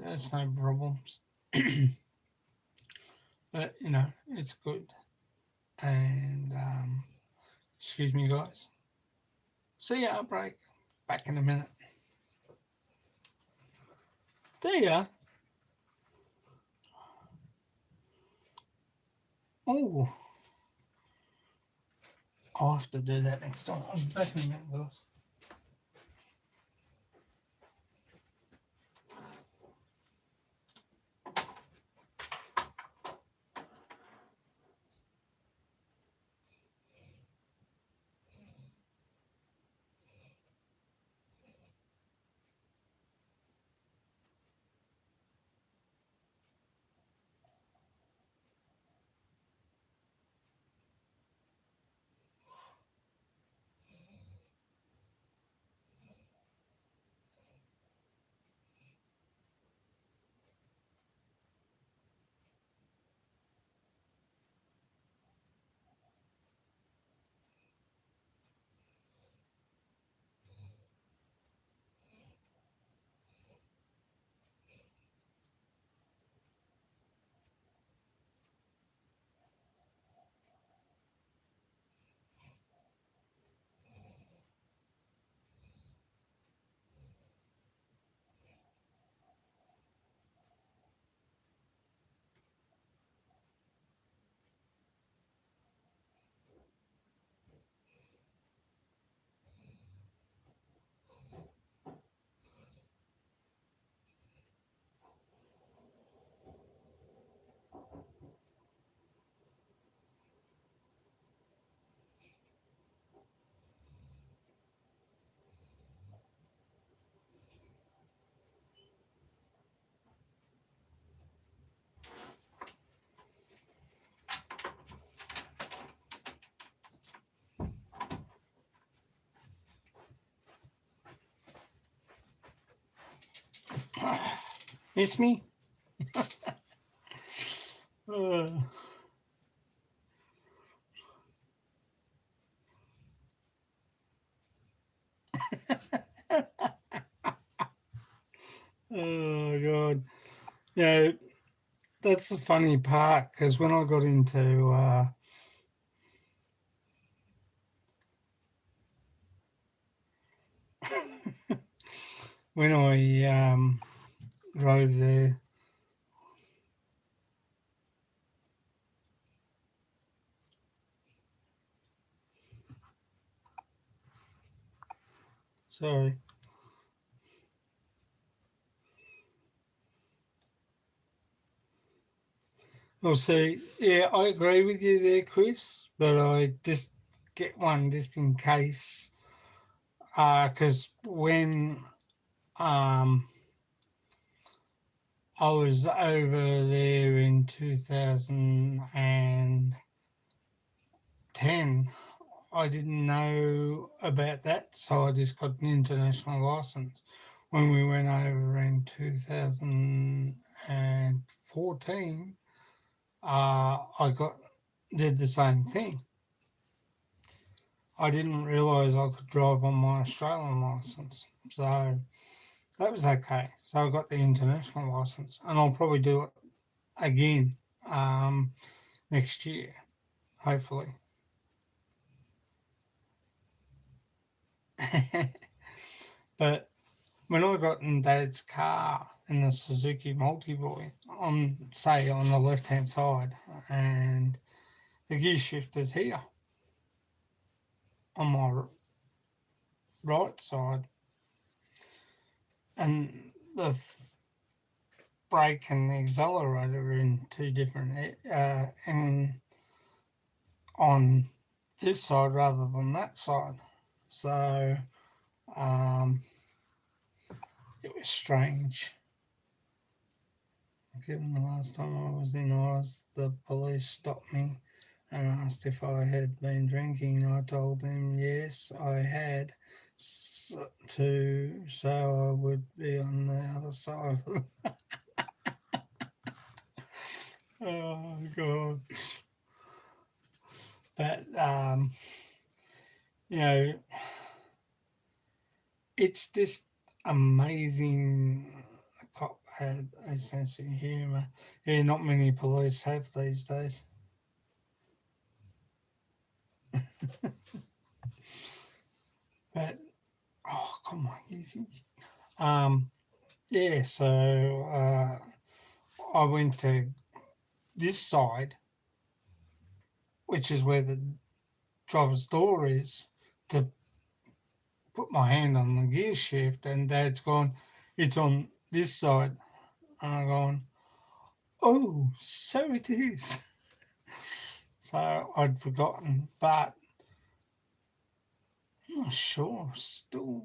that's no problems. But, it's good. And, excuse me, guys. See ya, break. Back in a minute. There you are. Oh, I'll have to do that next time. I'm back in a minute, guys. Miss me? Oh, God. Yeah, that's the funny part, because when I got into when I drove there, sorry. Well, see, yeah, I agree with you there, Chris, but I just get one just in case, because when I was over there in 2010, I didn't know about that, so I just got an international license. When we went over in 2014, I did the same thing. I didn't realise I could drive on my Australian license, so that was okay. So I got the international license, and I'll probably do it again next year, hopefully. But when I got in Dad's car in the Suzuki Multiboy, say on the left hand side, and the gear shifter's here on my right side, and the brake and the accelerator are in two different and on this side rather than that side. So it was strange. Given the last time I was in Oz, the police stopped me and asked if I had been drinking. I told them yes, I had, so I would be on the other side of the. Oh, God. But, you know, it's just amazing. The cop had a sense of humour. Yeah, not many police have these days. But, oh, come on, easy. Um, yeah, so I went to this side, which is where the driver's door is, to put my hand on the gear shift, and Dad's gone, it's on this side. And I'm going, oh, so it is. So I'd forgotten, but I'm not sure. Still,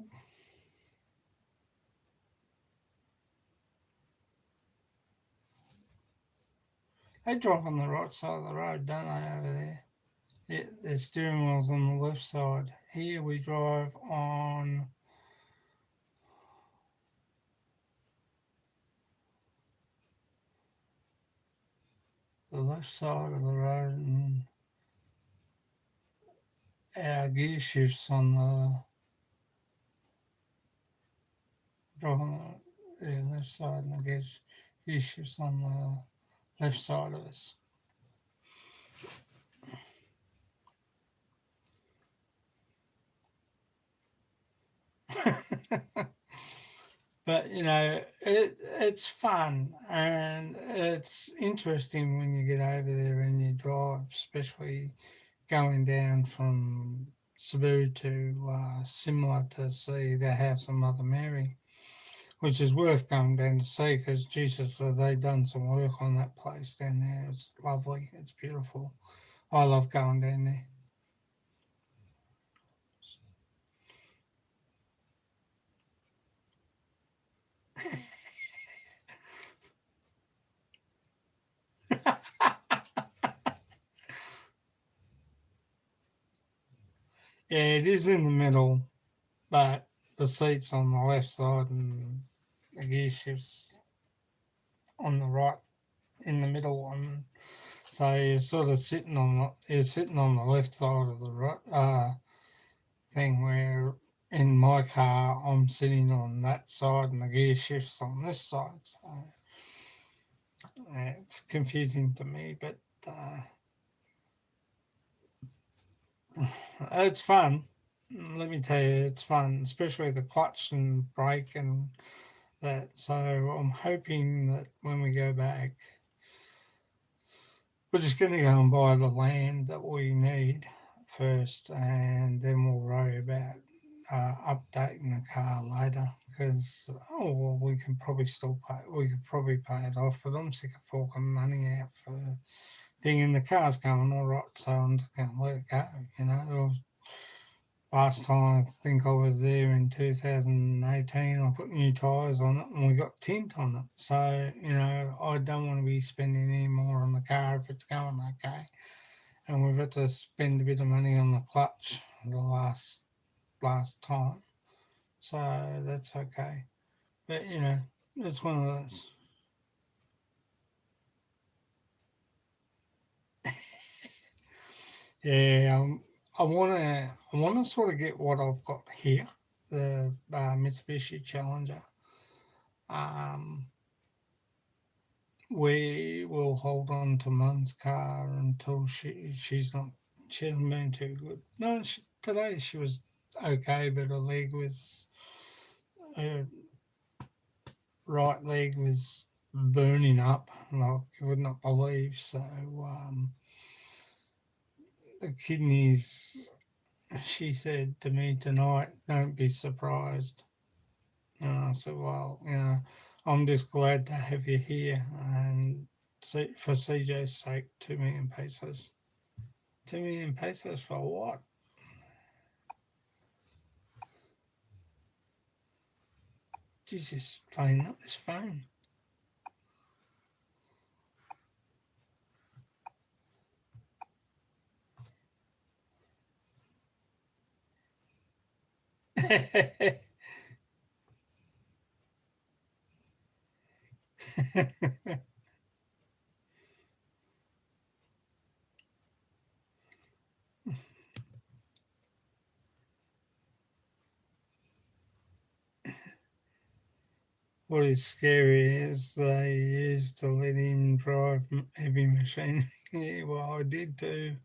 they drive on the right side of the road, don't they, over there? Yeah, the steering wheel's on the left side. Here we drive on the left side of the road, and our gear shifts on the drive on the left side, and the gear shifts on the left side of us. But it's fun and it's interesting when you get over there and you drive, especially going down from Cebu to Simla to see the house of Mother Mary, which is worth going down to see because Jesus, they've done some work on that place down there. It's lovely. It's beautiful. I love going down there. Yeah, it is in the middle, but the seat's on the left side and the gear shifts on the right in the middle one. So you're sort of sitting on the left side of the right thing where in my car I'm sitting on that side and the gear shifts on this side. So it's confusing to me, but it's fun. Let me tell you, it's fun, especially the clutch and brake and that. So I'm hoping that when we go back, we're just going to go and buy the land that we need first, and then we'll worry about updating the car later. Because we can probably still pay. We could probably pay it off, but I'm sick of forking money out for thing. And the car's going all right, so I'm just going to let it go. Last time I think I was there in 2018, I put new tyres on it and we got tint on it. So, I don't want to be spending any more on the car if it's going okay. And we've had to spend a bit of money on the clutch the last time. So that's okay. But, it's one of those. Yeah, I wanna sort of get what I've got here, the Mitsubishi Challenger. Um, we will hold on to Mum's car until she hasn't been too good. No, today she was okay, but her right leg was burning up like you would not believe. So the kidneys, she said to me tonight, don't be surprised. And I said, well, I'm just glad to have you here and for CJ's sake, 2 million pesos. 2 million pesos for what? Jesus, playing up this phone. What is scary is they used to let him drive heavy machinery. Yeah, well, I did too.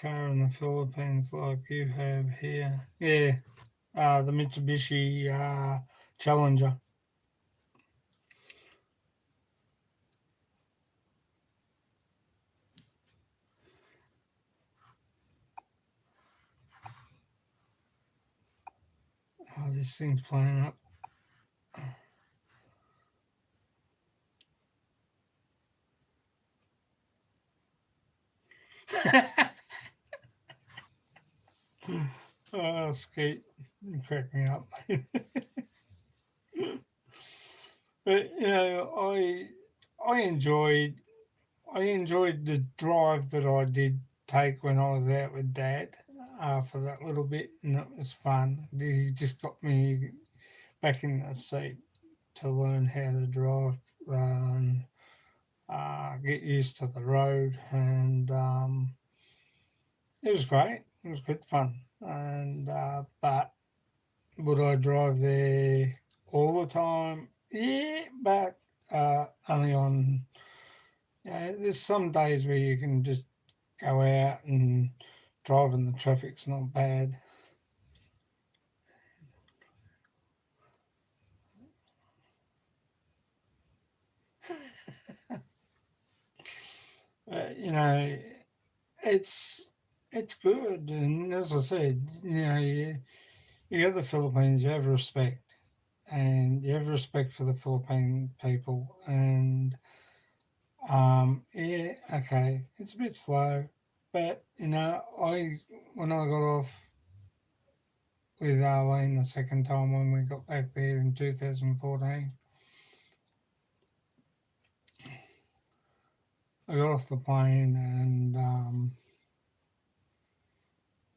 Car in the Philippines like you have here. Yeah, the Mitsubishi Challenger. Oh, this thing's playing up. Oh, Skeet, you crack me up. But I enjoyed the drive that I did take when I was out with Dad for that little bit, and it was fun. He just got me back in the seat to learn how to drive, and get used to the road, and it was great. It was good fun, and but would I drive there all the time? Yeah, but only on. There's some days where you can just go out and drive and the traffic's not bad. You know, it's it's good, and as I said, you have the Philippines, you have respect, and you have respect for the Philippine people, and yeah, okay, it's a bit slow, but I when I got off with Arlene the second time when we got back there in 2014, I got off the plane and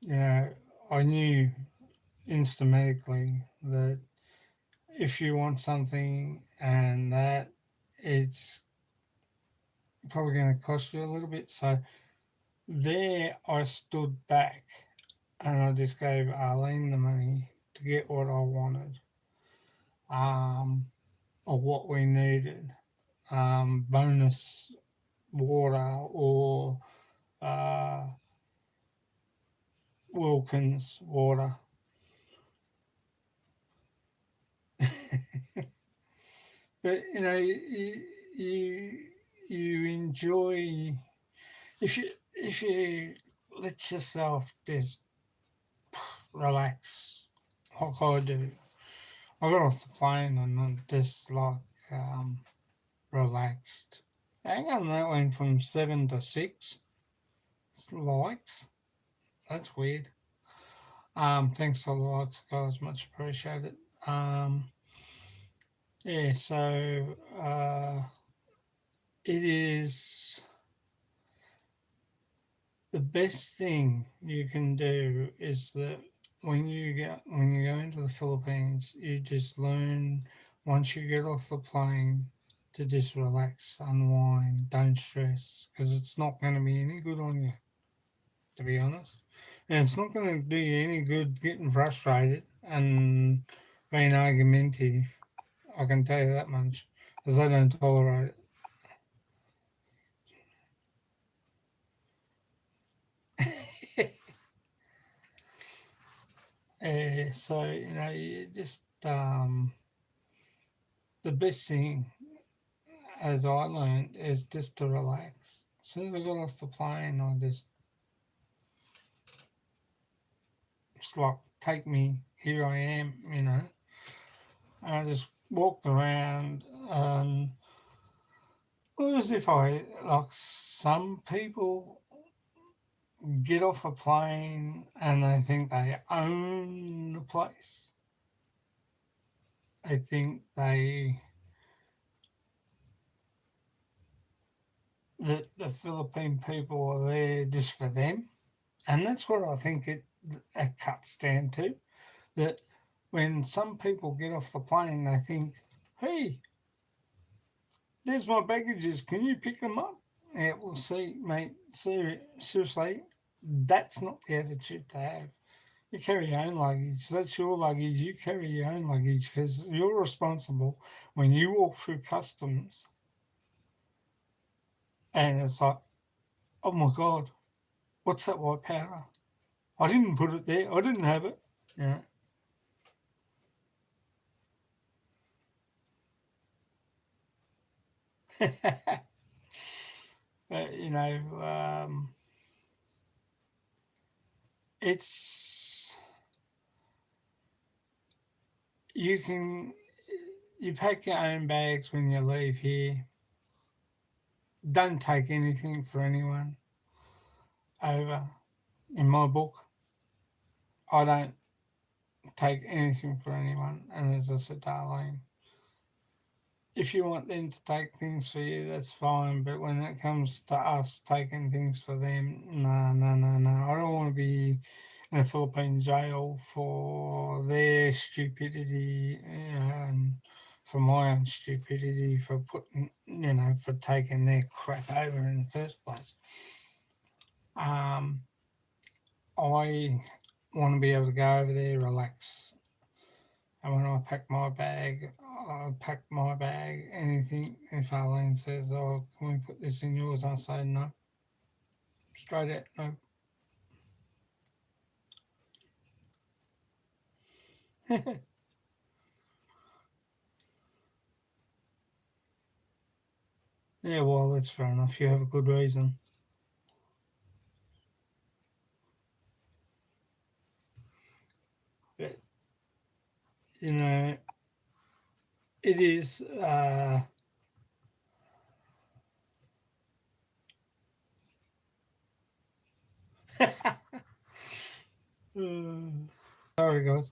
you know I knew instantly that if you want something and that it's probably going to cost you a little bit. So there I stood back and I just gave Arlene the money to get what I wanted, um, or what we needed, bonus water or uh, Wilkins water. But you you enjoy if you let yourself just relax like I do. I got off the plane and I'm just like relaxed. Hang on, that went from 7 to 6 likes. That's weird. Thanks for the likes, guys. Much appreciated. Um, yeah, so it is the best thing you can do is that when you go into the Philippines, you just learn once you get off the plane to just relax, unwind, don't stress, because it's not going to be any good on you, to be honest, and it's not going to do you any good getting frustrated and being argumentative. I can tell you that much, because I don't tolerate it. So you just the best thing, as I learned, is just to relax. As soon as I got off the plane, I just like take me here. I am, And I just walked around, and it was as if I like some people get off a plane and they think they own the place. They think that the Philippine people are there just for them. And that's what I think it cuts down to. That when some people get off the plane, they think, hey, there's my baggages. Can you pick them up? Yeah, well, see, mate, seriously, that's not the attitude to have. You carry your own luggage. That's your luggage. You carry your own luggage because you're responsible when you walk through customs and it's like, oh my God, what's that white powder? I didn't put it there. I didn't have it. Yeah. But, it's, you can, you pack your own bags when you leave here. Don't take anything for anyone over. In my book, I don't take anything for anyone. And as I said, Darlene, if you want them to take things for you, that's fine. But when it comes to us taking things for them, no, no, no, no. I don't want to be in a Philippine jail for their stupidity and for my own stupidity for putting, for taking their crap over in the first place. Um, I want to be able to go over there, relax. And when I pack my bag, anything, if Arlene says, oh, can we put this in yours? I say no. Straight out, no. Yeah, well, that's fair enough. You have a good reason. But, you know, it is, sorry guys,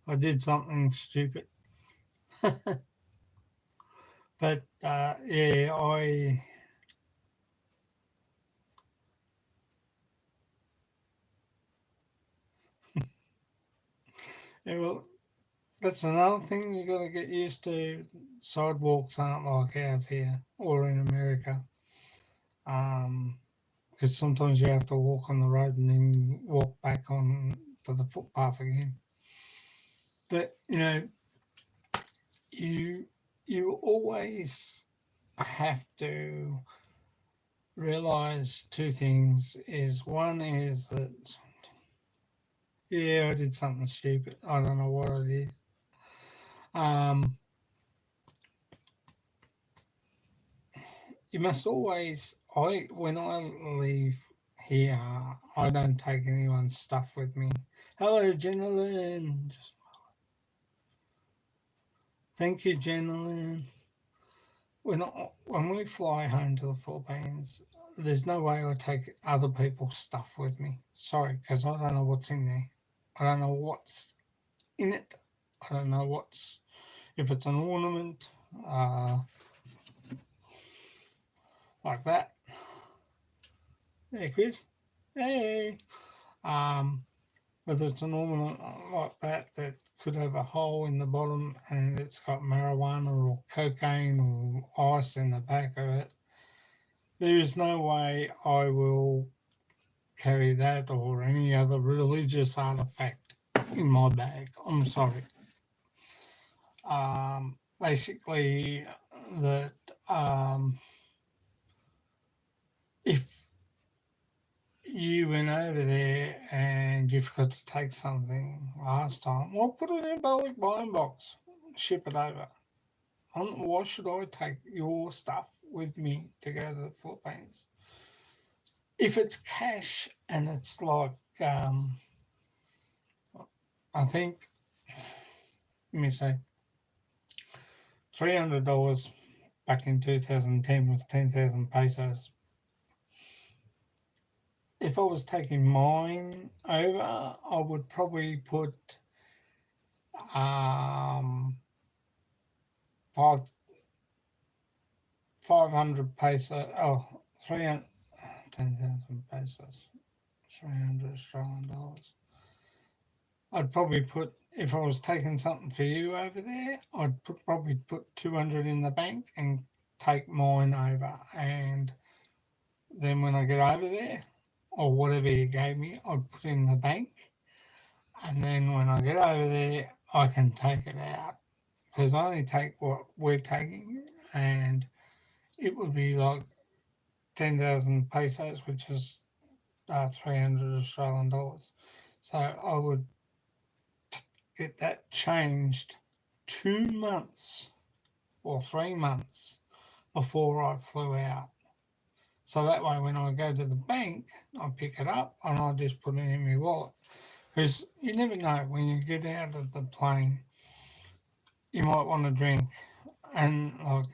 I did something stupid. But, yeah, yeah, well, that's another thing you got to get used to. Sidewalks aren't like ours here or in America. Because sometimes you have to walk on the road and then walk back on to the footpath again. But you you always have to realize two things. Is one is that yeah, I did something stupid. I don't know what I did. Um, you must always. I when I leave here, I don't take anyone's stuff with me. Hello, Jenilyn. Thank you, Jenilyn. When we fly home to the Philippines, there's no way I take other people's stuff with me. Sorry, because I don't know what's in there. I don't know what's in it. I don't know if it's an ornament, uh, like that. Hey, Chris. Hey. Um, Whether it's an ornament like that could have a hole in the bottom and it's got marijuana or cocaine or ice in the back of it. There is no way I will carry that or any other religious artifact in my bag. I'm sorry. Basically, that if you went over there and you forgot to take something last time, well, put it in a bulk buying box, ship it over. Why should I take your stuff with me to go to the Philippines? If it's cash and it's like, I think, let me say, $300 back in 2010 was 10,000 pesos. If I was taking mine over, I would probably put um, 500 pesos, 300, 10,000 pesos. 300 Australian dollars. I'd probably put, if I was taking something for you over there, I'd probably put 200 in the bank and take mine over. And then when I get over there, or whatever you gave me, I'd put in the bank. And then when I get over there, I can take it out. Because I only take what we're taking, and it would be like 10,000 pesos, which is 300 Australian dollars. So I would get that changed 2 months or 3 months before I flew out. So that way, when I go to the bank, I pick it up and I just put it in my wallet. Because you never know, when you get out of the plane, you might want to drink, and like,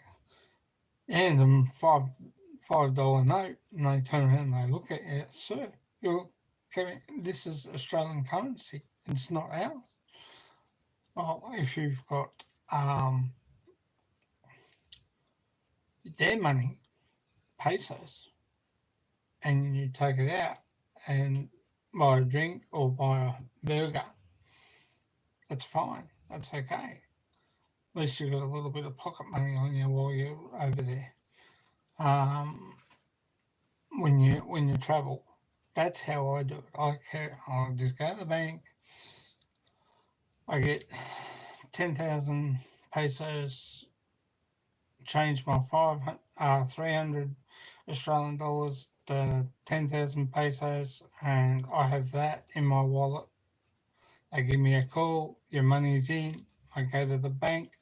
hand them $5 note, and they turn around and they look at you, sir, you're carrying, this is Australian currency, it's not ours. Well, if you've got their money, pesos, and you take it out and buy a drink or buy a burger, that's fine, that's okay. At least you've got a little bit of pocket money on you while you're over there. When you travel, that's how I do it. I'll just go to the bank. I get 10,000 pesos, change my 300 Australian dollars to 10,000 pesos, and I have that in my wallet. They give me a call, your money's in. I go to the bank,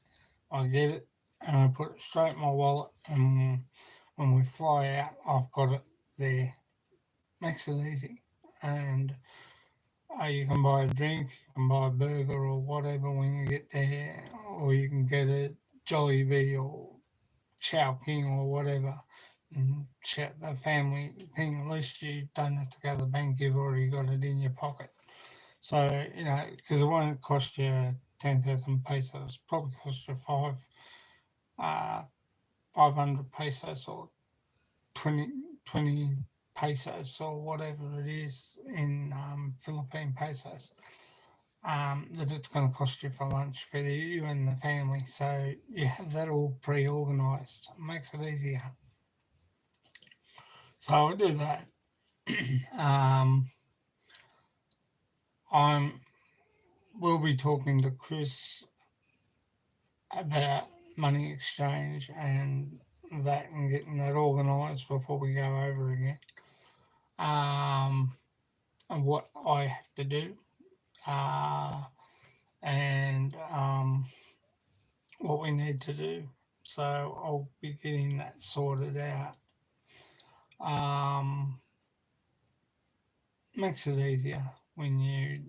I get it, and I put it straight in my wallet. And when we fly out, I've got it there. Makes it easy. And you can buy a drink, you can buy a burger or whatever when you get there, or you can get a Jollibee or Chow King or whatever, and chat the family thing. At least you don't have to go to the bank, you've already got it in your pocket. So, because it won't cost you 10,000 pesos, probably cost you 500 pesos or 20 pesos or whatever it is in Philippine pesos, that it's going to cost you for lunch for you and the family. So you have that all pre-organised. It makes it easier. So I do that. We'll be talking to Chris about money exchange and that, and getting that organised before we go over again. And what I have to do, and what we need to do. So I'll be getting that sorted out. Makes it easier when you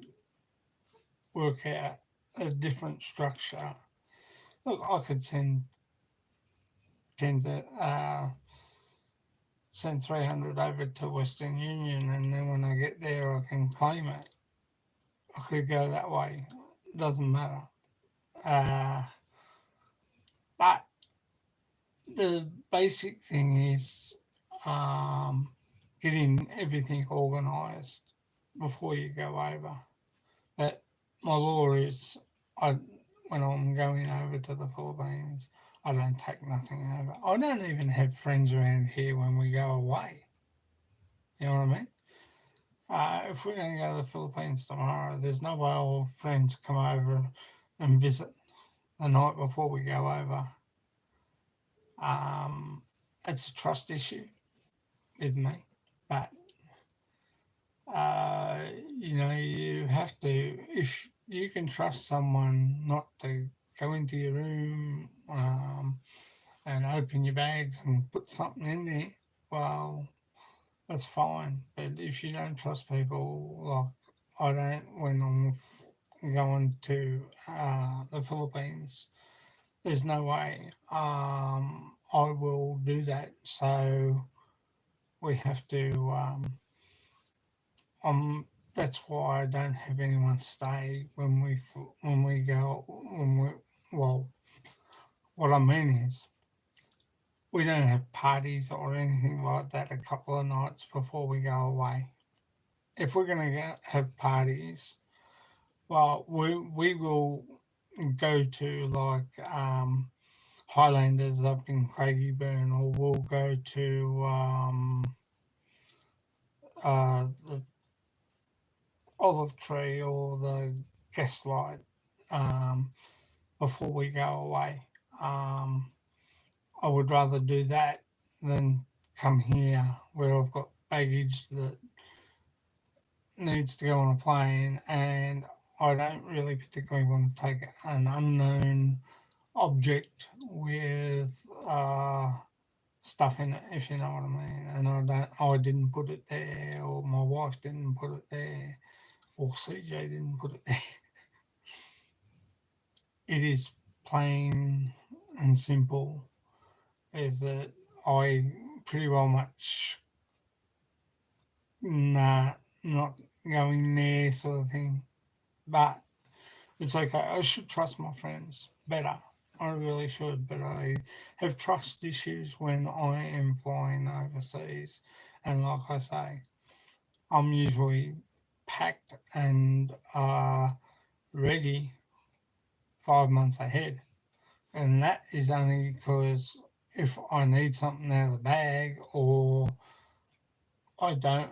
work out a different structure. Look, I could send 300 over to Western Union, and then when I get there, I can claim it. I could go that way. It doesn't matter. But the basic thing is getting everything organised before you go over. But my law is, when I'm going over to the Philippines, I don't take nothing over. I don't even have friends around here when we go away. You know what I mean? If we're going to go to the Philippines tomorrow, there's no way our friends come over and visit the night before we go over. It's a trust issue with me, but you have to, if you can trust someone not to go into your room and open your bags and put something in there, well, that's fine. But if you don't trust people, like I don't, when I'm going to the Philippines, there's no way I will do that. So we have to, that's why I don't have anyone stay when we go, well, what I mean is, we don't have parties or anything like that a couple of nights before we go away. if we're going to have parties, well, we will go to like Highlanders up in Craigieburn, or we'll go to the Olive Tree or the Gaslight um, before we go away. Um, I would rather do that than come here where I've got baggage that needs to go on a plane, and I don't really particularly want to take an unknown object with stuff in it, if you know what I mean. And I didn't put it there, or my wife didn't put it there, or CJ didn't put it there. It is plain and simple. Is that I pretty well much not going there sort of thing. But it's okay. I should trust my friends better. I really should, but I have trust issues when I am flying overseas. And like I say, I'm usually packed and ready 5 months ahead. And that is only because if I need something out of the bag, or I don't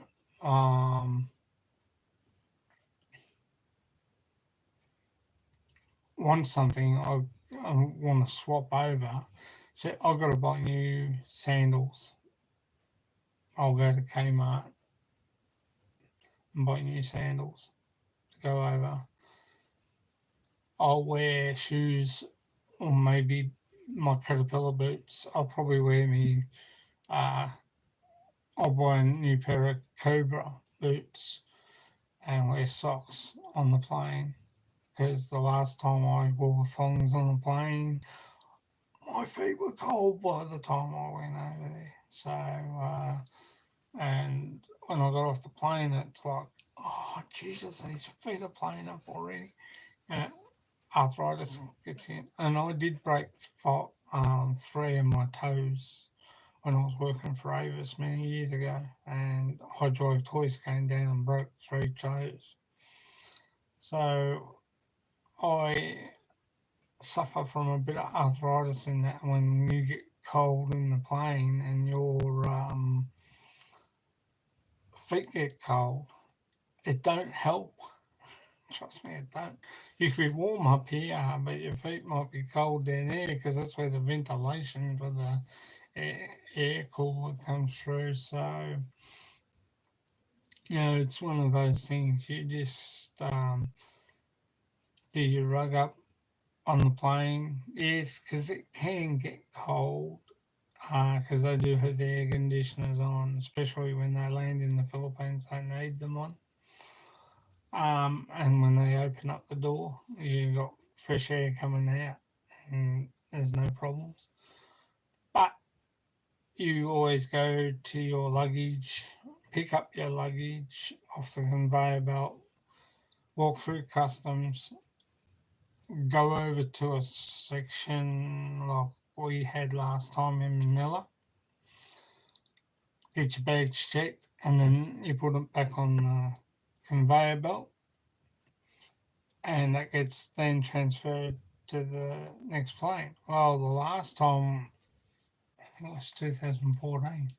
want something, I want to swap over. So I've got to buy new sandals. I'll go to Kmart and buy new sandals to go over. I'll wear shoes, or maybe my Caterpillar boots. I'll probably wear me. I'll buy a new pair of Cobra boots and wear socks on the plane, because the last time I wore thongs on a plane, my feet were cold by the time I went over there. So, and when I got off the plane, it's like, oh, Jesus, these feet are playing up already. And arthritis gets in. And I did break 3 of my toes when I was working for Avis many years ago. And hydraulic toys came down and broke 3 toes. So I suffer from a bit of arthritis in that when you get cold in the plane and your feet get cold, it don't help. Trust me, it don't. You could be warm up here, but your feet might be cold down there, because that's where the ventilation for the air cooler comes through. So, it's one of those things. You just do your rug up on the plane. Yes, because it can get cold, because they do have the air conditioners on, especially when they land in the Philippines. They need them on. And when they open up the door, you got fresh air coming out, and there's no problems. But you always go to your luggage, pick up your luggage off the conveyor belt, walk through customs, go over to a section like we had last time in Manila, get your bags checked, and then you put it back on the conveyor belt, and that gets then transferred to the next plane. Well, the last time, I think it was 2014,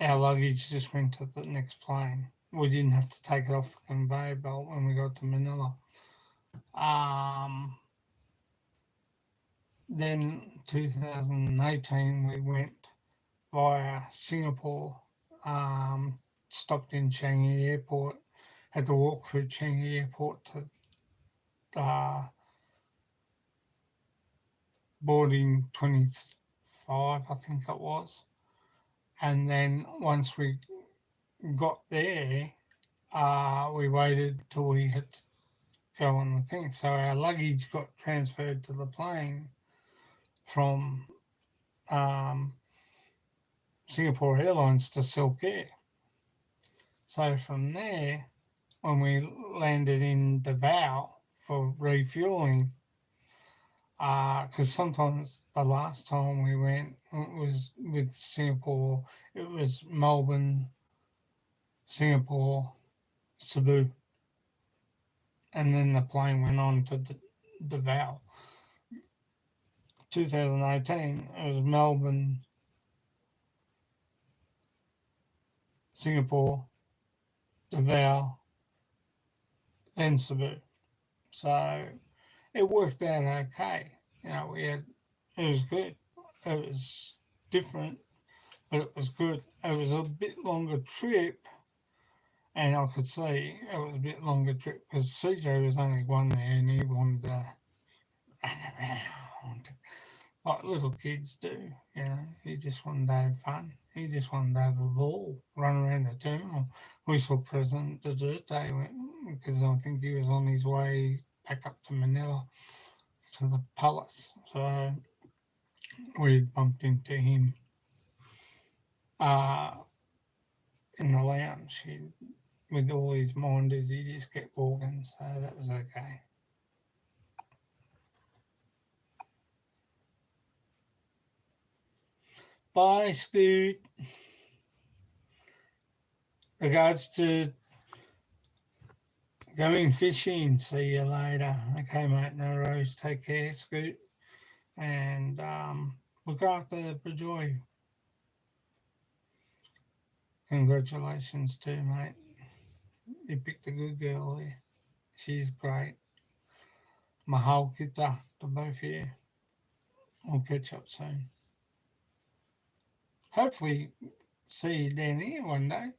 our luggage just went to the next plane. We didn't have to take it off the conveyor belt when we got to Manila. Then 2018 we went via Singapore, stopped in Changi Airport, had to walk through Changi Airport to boarding 25, I think it was. And then once we got there, we waited till we had to go on the thing. So our luggage got transferred to the plane from Singapore Airlines to Silk Air. So from there, when we landed in Davao for refueling, Because sometimes the last time we went it was with Singapore, it was Melbourne, Singapore, Cebu, and then the plane went on to Davao. 2018, it was Melbourne, Singapore, Davao, then Cebu. So it worked out okay. We had, it was good. It was different, but it was good. It was a bit longer trip, and I could see it was a bit longer trip because CJ was only one there and he wanted to run around like little kids do. He just wanted to have fun. He just wanted to have a ball, run around the terminal. We saw President Duterte because I think he was on his way back up to Manila to the palace. So we bumped into him uh, in the lounge. With all his minders, he just kept walking, so that was okay. Bye, Scoot. Regards to going fishing. See you later. Okay, mate. No worries. Take care, Scoot. And look after Bejoy. Congratulations too, mate. You picked a good girl there. She's great. Mahal kita to both of you. We'll catch up soon. Hopefully, see you down here one day.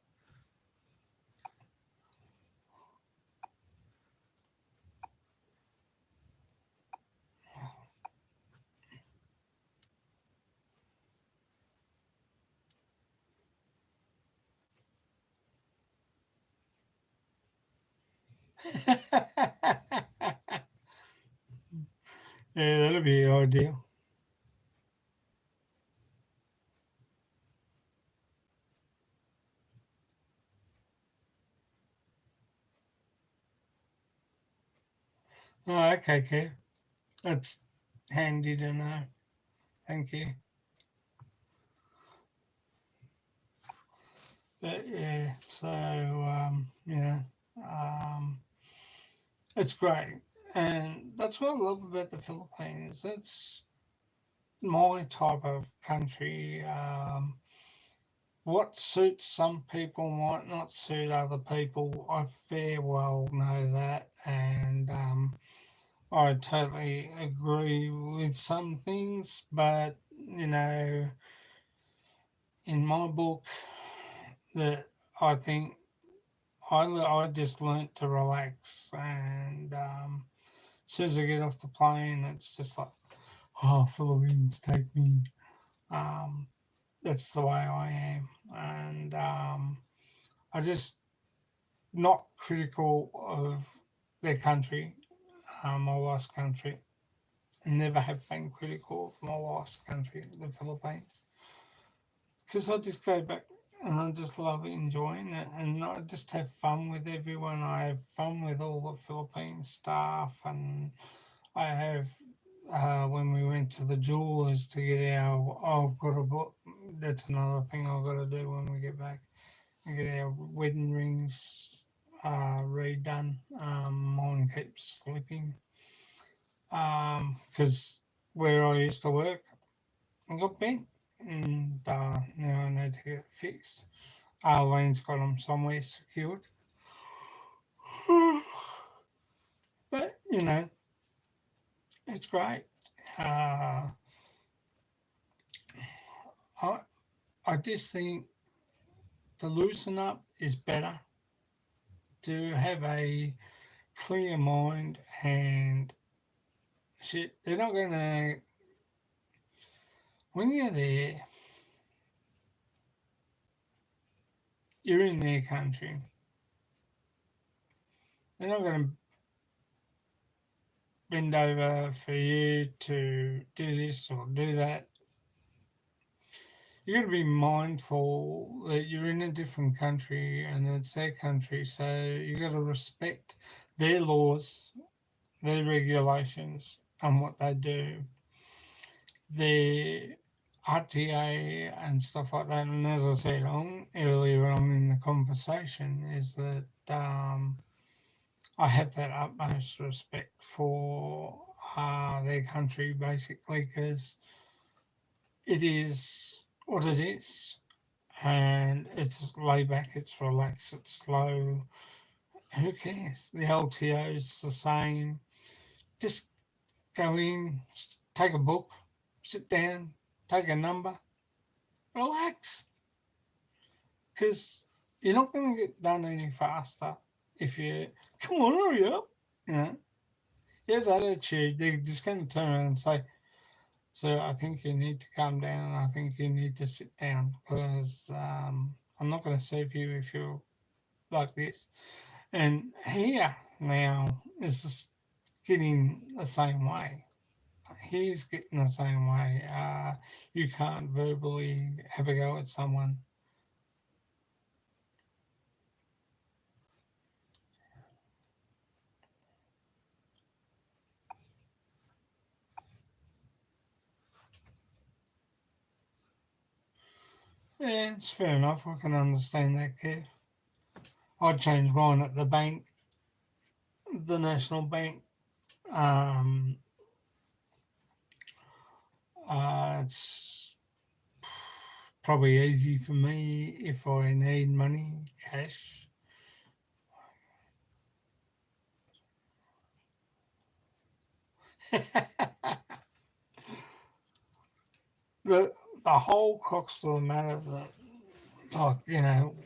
Yeah, that'll be ideal. Oh, okay, Kev. That's handy to know. Thank you. But yeah, so it's great, and that's what I love about the Philippines. It's my type of country. What suits some people might not suit other people. I fair well know that, and I totally agree with some things, but in my book, that I think I just learnt to relax, and as soon as I get off the plane, it's just like, oh, Philippines, take me. Um, that's the way I am, and I just not critical of their country, my wife's country. Never have been critical of my wife's country, the Philippines, because I just go back and I just love enjoying it, and I just have fun with everyone. I have fun with all the Philippine staff, and I have when we went to the jewelers to get our, I've got a book. That's another thing I've got to do when we get back. And get our wedding rings redone. Mine keeps slipping because where I used to work, I got bent, and now I need to get it fixed. Arlene's got them somewhere secured. But, it's great. Uh, I, I just think to loosen up is better, to have a clear mind, and shit. They're not going to, when you're there, you're in their country. They're not going to bend over for you to do this or do that. You got to be mindful that you're in a different country and it's their country, so you got to respect their laws, their regulations, and what they do. The RTA and stuff like that, and as I said earlier on in the conversation, is that I have that utmost respect for their country, basically, because it is what it is, and it's laid back, it's relaxed, it's slow. Who cares? The LTO's the same. Just go in, take a book, sit down, take a number, relax. Because you're not going to get done any faster if you, come on, hurry up. You know, you have that attitude, they're just going to turn around and say, so I think you need to calm down and I think you need to sit down because I'm not going to serve you if you're like this. And here now is just getting the same way. He's getting the same way. You can't verbally have a go at someone. Yeah, it's fair enough. I can understand that, Kev. I changed mine at the bank, the National Bank. Um, it's probably easy for me if I need money, cash. the the whole crux of the matter that, like,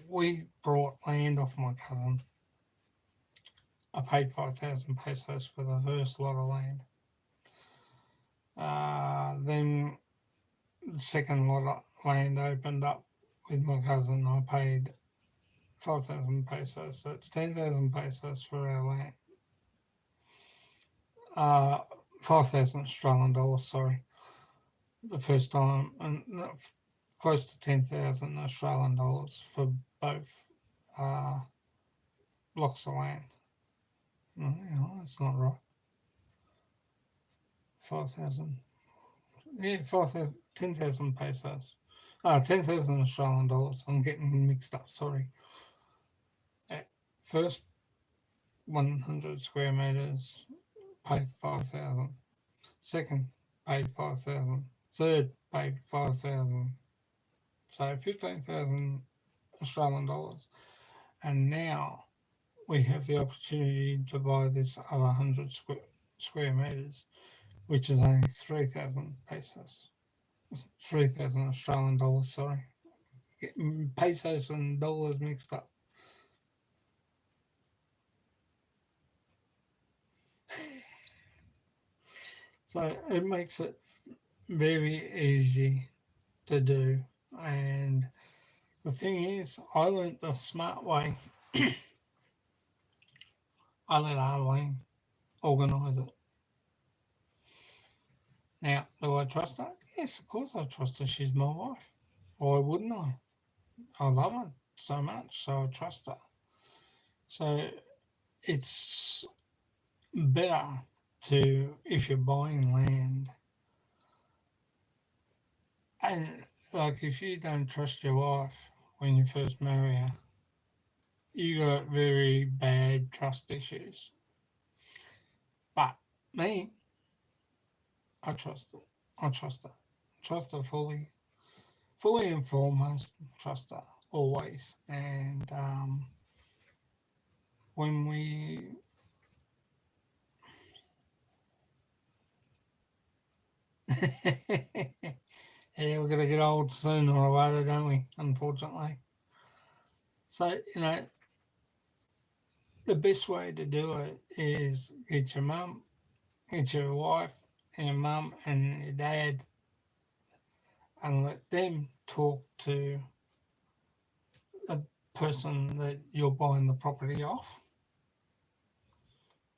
we brought land off my cousin. I paid 5,000 pesos for the first lot of land. Then the second lot of land opened up with my cousin. I paid 5,000 pesos. So it's 10,000 pesos for our land. 5,000 Australian dollars, sorry. The first time, and close to 10,000 Australian dollars for both blocks of land. No, that's not right. 5,000. Yeah, 5,000, 10,000 pesos. 10,000 Australian dollars. I'm getting mixed up, sorry. First 100 square meters, paid 5,000. Second, paid 5,000. Third, paid 5,000. So 15,000 Australian dollars. And now we have the opportunity to buy this other 100 square meters, which is only 3,000 pesos. 3,000 Australian dollars, sorry. Getting pesos and dollars mixed up. So it makes it very easy to do. And the thing is, I learnt the smart way. I let Arlene organise it. Now, do I trust her? Yes, of course I trust her. She's my wife. Why wouldn't I? I love her so much, so I trust her. So it's better to, if you're buying land, and like if you don't trust your wife when you first marry her, you got very bad trust issues. But me, I trust her. I trust her. Trust her fully. Fully and foremost, trust her always. And when we yeah, we're gonna get old sooner or later, don't we? Unfortunately. So, the best way to do it is get your mum, get your wife, and your mum and your dad, and let them talk to the person that you're buying the property off.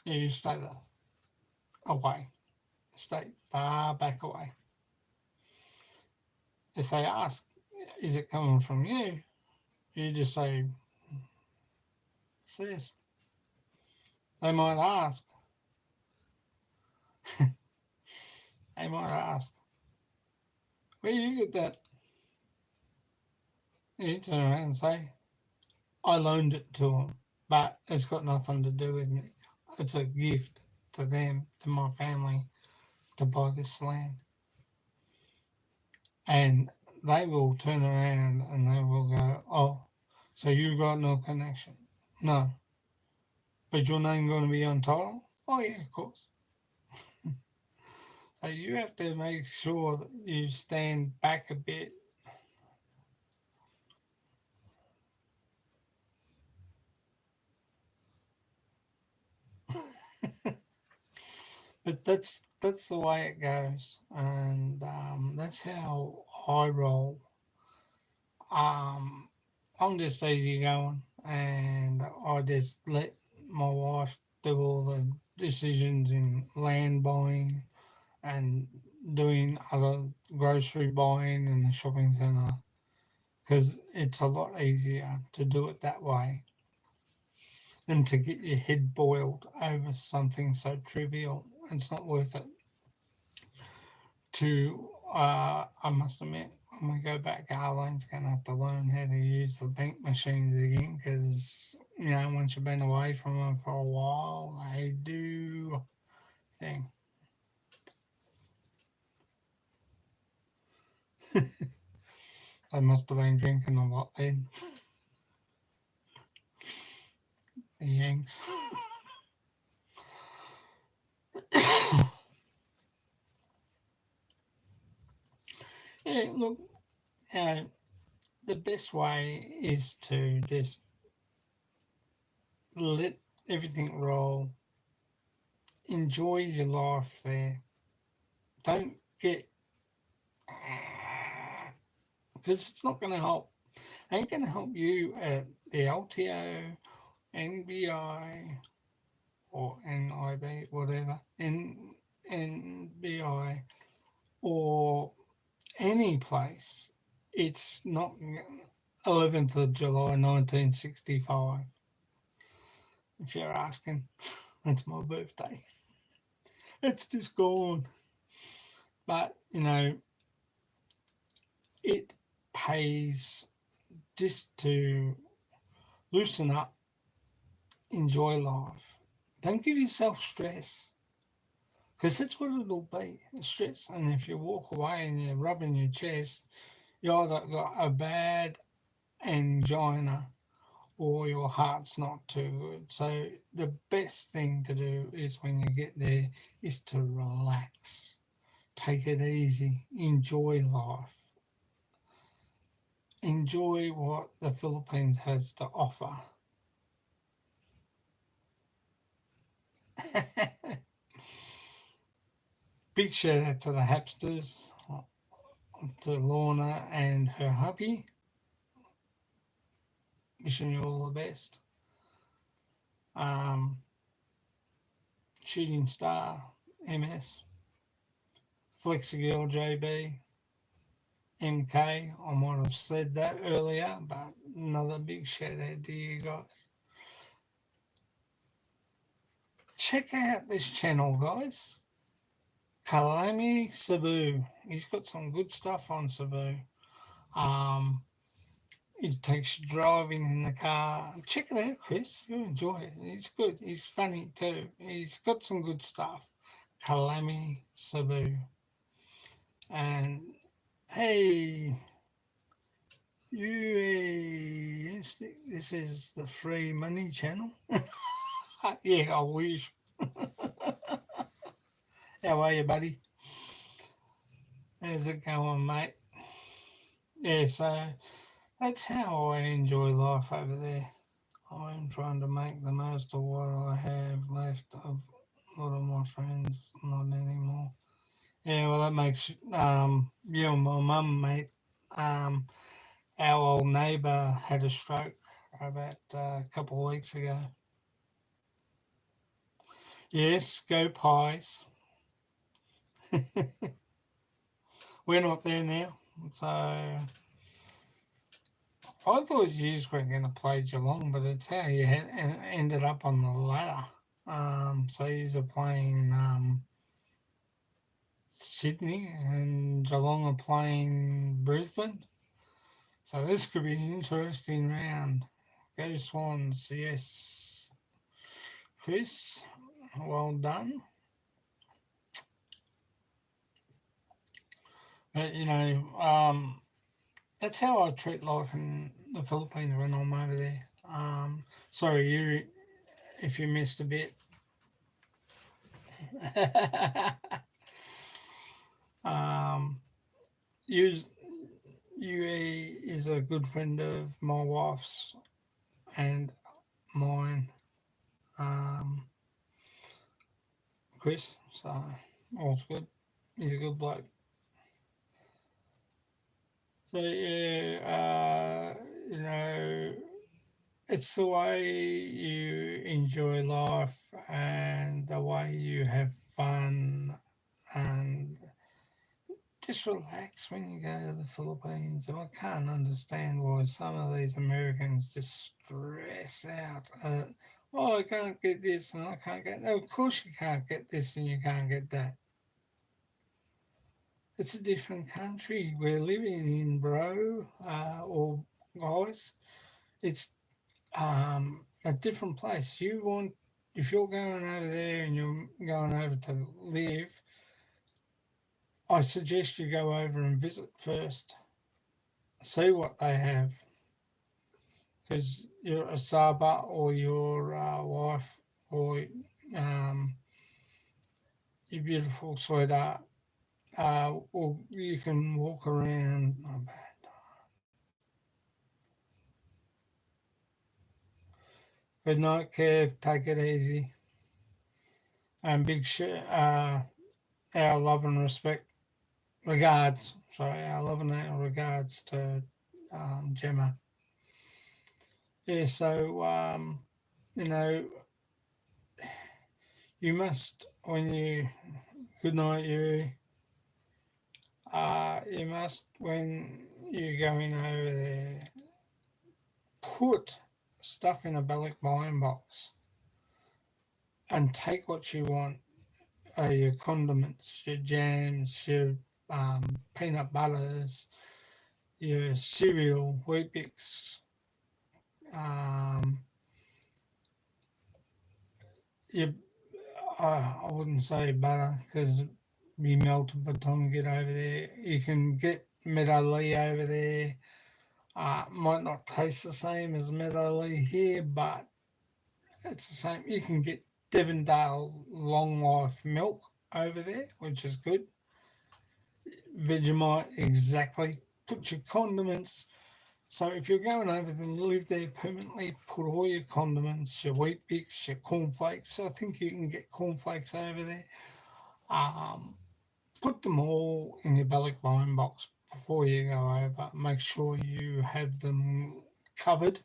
You stay away, stay far back away. If they ask, is it coming from you? You just say, it's this. They might ask, They might ask, where you get that? You turn around and say, I loaned it to them, but it's got nothing to do with me. It's a gift to them, to my family, to buy this land. And they will turn around and they will go, oh, so you got no connection? No. But your name going to be on title? Oh, yeah, of course. So you have to make sure that you stand back a bit. But that's the way it goes, and that's how I roll. Um, I'm just easy going, and I just let my wife do all the decisions in land buying and doing other grocery buying in the shopping centre because it's a lot easier to do it that way than to get your head boiled over something so trivial. It's not worth it. I must admit, when we go back, Arlene's going to have to learn how to use the bank machines again because, once you've been away from them for a while, they do thing. They must have been drinking a lot then. The Yanks. Yeah, look, uh, the best way is to just let everything roll. Enjoy your life there. Don't get, because it's not going to help. Ain't going to help you at the LTO, NBI, or NIB, whatever, NBI, or any place. It's not 11th of July 1965. If you're asking, that's my birthday. It's just gone. But, it pays just to loosen up, enjoy life. Don't give yourself stress. Because that's what it'll be, stress. And if you walk away and you're rubbing your chest, you either got a bad angina or your heart's not too good. So the best thing to do is when you get there is to relax. Take it easy. Enjoy life. Enjoy what the Philippines has to offer. Big shout out to the Hapsters, to Lorna and her hubby. Wishing you all the best. Shooting Star MS, Flexigirl JB, MK. I might have said that earlier, but another big shout out to you guys. Check out this channel, guys. Kalami Cebu. He's got some good stuff on Cebu. It takes you driving in the car. Check it out, Chris. You'll enjoy it. He's good. He's funny too. He's got some good stuff. Kalami Cebu. And hey, this is the free money channel. Yeah, I wish. How are you, buddy? How's it going, mate? Yeah, so that's how I enjoy life over there. I'm trying to make the most of what I have left of a lot of my friends, not anymore. Yeah, well, that makes you and my mum, mate. Our old neighbour had a stroke about a couple of weeks ago. Yes, go Pies. We're not there now, so I thought you were going to play Geelong, but it's how you ended up on the ladder. So you're playing Sydney, and Geelong are playing Brisbane. So this could be an interesting round. Go Swans, yes. Chris, well done. But that's how I treat life in the Philippines when I'm over there. Sorry, you if you missed a bit. um, you UAE is a good friend of my wife's and mine, um, Chris. So all's good. He's a good bloke. So yeah, it's the way you enjoy life and the way you have fun and just relax when you go to the Philippines. I can't understand why some of these Americans just stress out. I can't get this and I can't get. No, of course you can't get this and you can't get that. It's a different country we're living in, bro, or guys. It's a different place. If you're going over there and you're going over to live, I suggest you go over and visit first. See what they have, because your Saba or your wife or um, your beautiful sweetheart, or you can walk around. Oh, bad. Good night, Kev. Take it easy. And our love and respect, regards. Sorry, our love and regards to Gemma. Yeah, so you know, you must when you good night, you must when you're going over there put stuff in a bulk buying box and take what you want. Your condiments, your jams, your peanut butters, your cereal, wheat bix, um, your I wouldn't say butter because be melted by the time you get over there. You can get Meadow Lee over there. Might not taste the same as Meadow Lee here, but it's the same. You can get Devondale long life milk over there, which is good. Vegemite, exactly. Put your condiments. So if you're going over there and live there permanently, put all your condiments, your wheat bix, your cornflakes. I think you can get cornflakes over there. Put them all in your bulk buying box before you go over. Make sure you have them covered.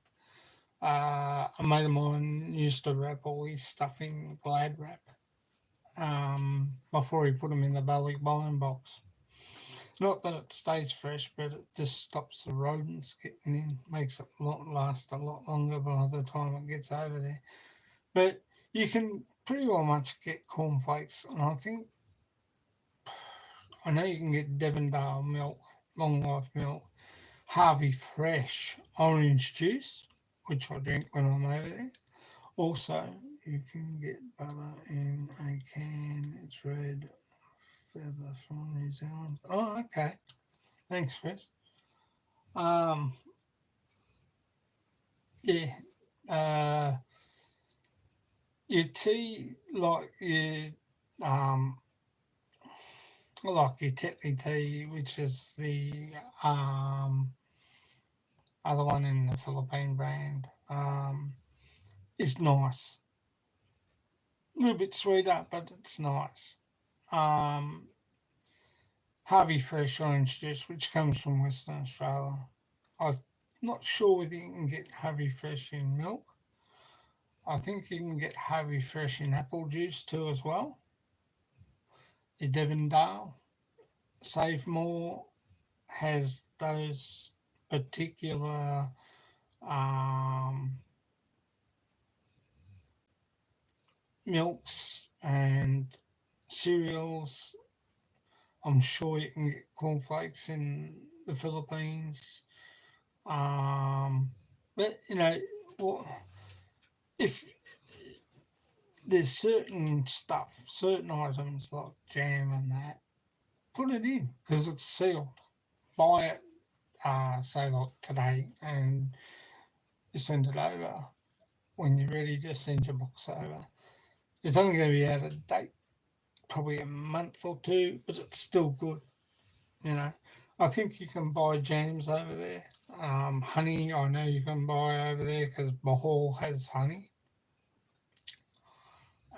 A mate of mine used to wrap all his stuff in Glad wrap before he put them in the bulk buying box. Not that it stays fresh, but it just stops the rodents getting in, makes it last a lot longer by the time it gets over there. But you can pretty well much get cornflakes, and I know you can get Devondale milk, long life milk, Harvey Fresh orange juice, which I drink when I'm over there. Also, you can get butter in a can. It's red feather from New Zealand. Oh, okay. Thanks, Chris. Um, yeah. Uh, your tea, um, like your Tetley tea, which is the other one in the Philippine brand, is nice. A little bit sweeter, but it's nice. Um, Harvey Fresh orange juice, which comes from Western Australia. I'm not sure whether you can get Harvey Fresh in milk. I think you can get Harvey Fresh in apple juice too as well. Your Devondale, Save More has those particular milks and cereals I'm sure you can get cornflakes in the Philippines. But if there's certain stuff, certain items like jam and that, put it in because it's sealed. Buy it, say like today, and you send it over. When you're ready, just send your box over. It's only going to be out of date, probably a month or two, but it's still good. I think you can buy jams over there. Honey, I know you can buy over there because Bohol has honey.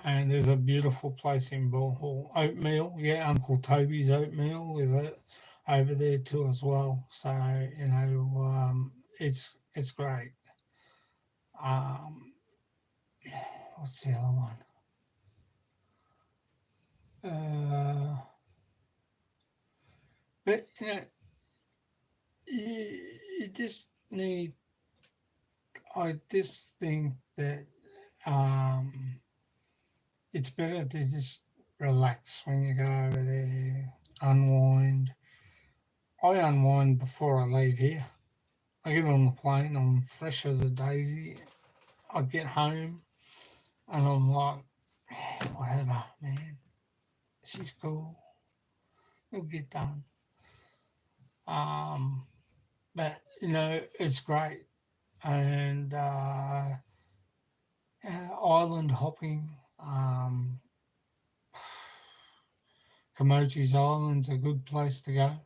And there's a beautiful place in Bohol. Oatmeal, yeah, Uncle Toby's oatmeal is over there too as well. So, it's great. Um, what's the other one? But you just need. I just think that it's better to just relax when you go over there, unwind. I unwind before I leave here. I get on the plane, I'm fresh as a daisy. I get home and I'm like, whatever, man. She's cool. It'll get done. Um, but it's great. And island hopping. Camogi's Island's a good place to go.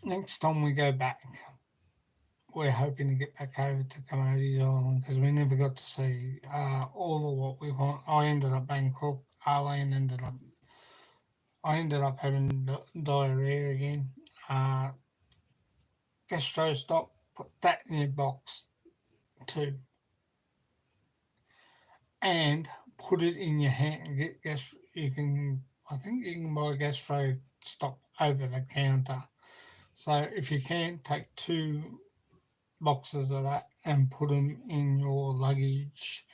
Next time we go back, we're hoping to get back over to Camogi's Island because we never got to see all of what we want. I ended up being crook. Arlene I ended up having diarrhea again. Gastro stop, put that in your box too. And put it in your hand. Get I think you can buy gastro stop over the counter. So if you can, take 2 boxes of that and put them in your luggage,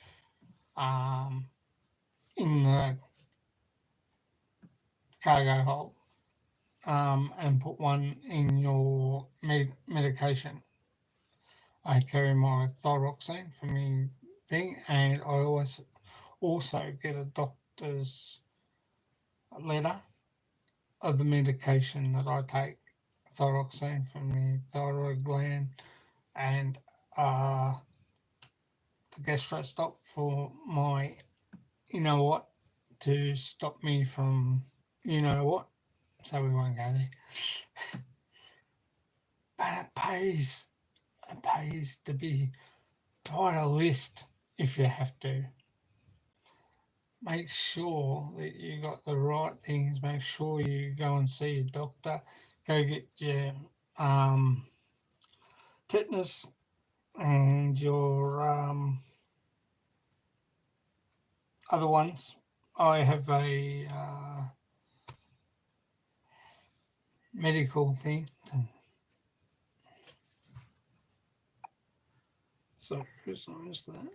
in the cargo hold, and put one in your medication. I carry my thyroxine for me thing, and I always also get a doctor's letter of the medication that I take, thyroxine for me thyroid gland, and the gastro stop for my, to stop me from, so we won't go there. But it pays to write a list if you have to. Make sure that you got the right things. Make sure you go and see your doctor. Go get your tetanus and your other ones. I have a medical thing. So, Chris, I missed that.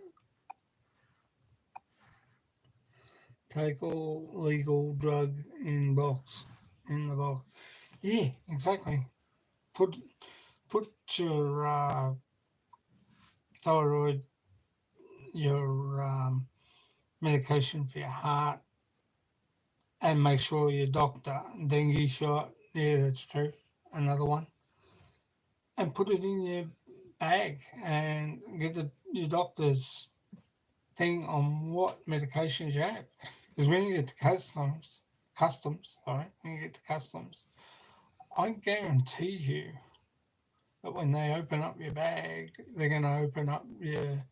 Take all legal drug in the box. Yeah, exactly. Put your thyroid, your medication for your heart, and make sure your doctor, dengue shot, yeah, that's true, another one, and put it in your bag and get your doctor's thing on what medications you have. Because when you get to customs, I guarantee you that when they open up your bag, they're going to open up your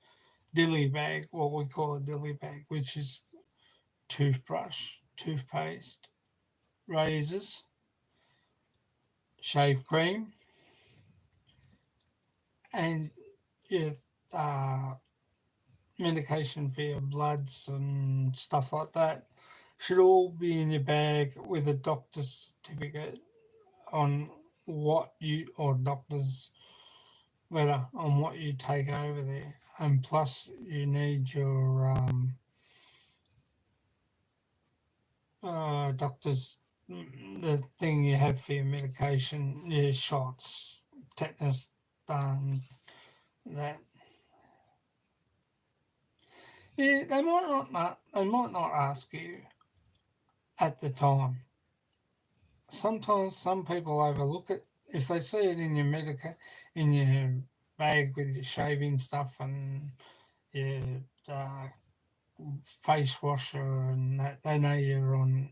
dilly bag, what we call a dilly bag, which is toothbrush, toothpaste, razors, shave cream, and your medication for your bloods and stuff like that should all be in your bag with a doctor's certificate on what you, or doctor's letter on what you take over there. And plus you need your doctors, the thing you have for your medication, your shots, tetanus, that. Yeah, they might not ask you at the time. Sometimes some people overlook it. If they see it in in your bag with your shaving stuff and your uh, face washer and that, they know you're on.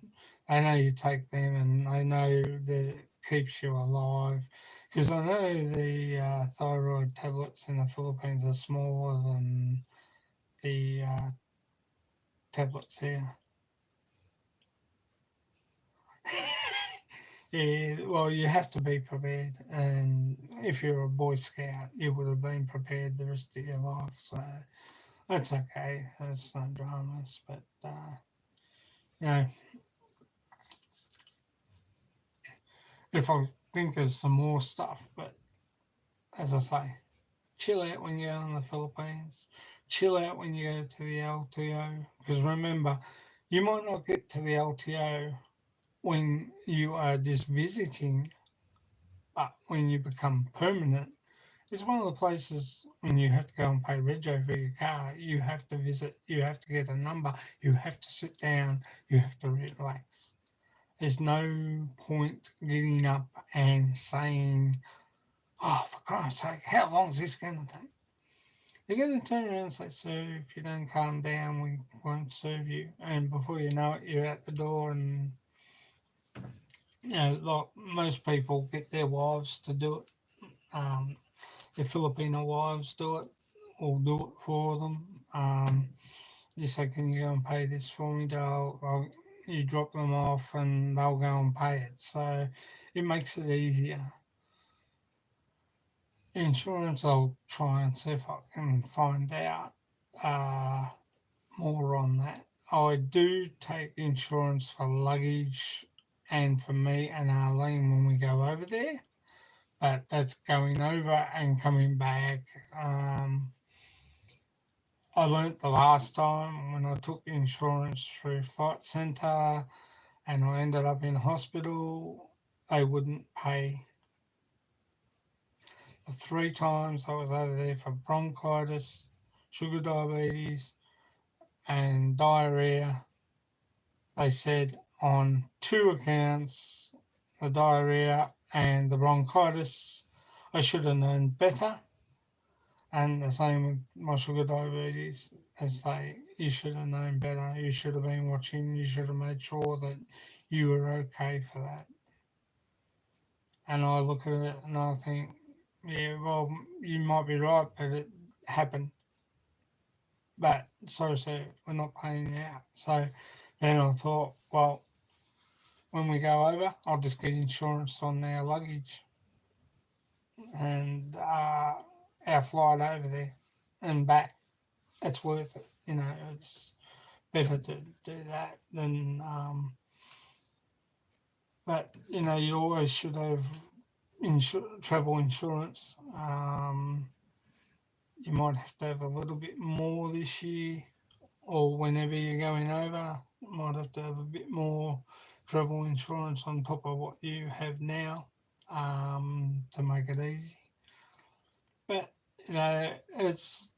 They know you take them, and they know that it keeps you alive. Because I know the thyroid tablets in the Philippines are smaller than the tablets here. Yeah, well, you have to be prepared, and if you're a Boy Scout, you would have been prepared the rest of your life. So that's okay. That's no dramas. But you know, if I think of some more stuff, but as I say, chill out when you go in the Philippines. Chill out when you go to the LTO, because remember, you might not get to the LTO when you are just visiting, but when you become permanent, it's one of the places when you have to go and pay rego for your car, you have to visit, you have to get a number, you have to sit down, you have to relax. There's no point getting up and saying, oh, for Christ's sake, how long is this going to take? They're going to turn around and say, sir, if you don't calm down, we won't serve you. And before you know it, you're at the door. And, you know, like most people get their wives to do it. The Filipino wives do it or do it for them. Just say, can you go and pay this for me? You drop them off and they'll go and pay it. So it makes it easier. Insurance, I'll try and see if I can find out more on that. I do take insurance for luggage and for me and Arlene when we go over there, but that's going over and coming back. I learnt the last time when I took insurance through Flight Centre and I ended up in hospital, they wouldn't pay. The 3 times I was over there for bronchitis, sugar diabetes, and diarrhea, they said on 2 accounts, the diarrhea and the bronchitis, I should have known better. And the same with my sugar diabetes, as you should have known better. You should have been watching. You should have made sure that you were okay for that. And I look at it and I think, yeah, well, you might be right, but it happened. But sorry, sir, we're not paying you out. So then I thought, well, when we go over, I'll just get insurance on our luggage and our flight over there and back. It's worth it. You know, it's better to do that than. But you know, you always should have travel insurance. You might have to have a little bit more this year, or whenever you're going over, you might have to have a bit more travel insurance on top of what you have now to make it easy. But you know, it's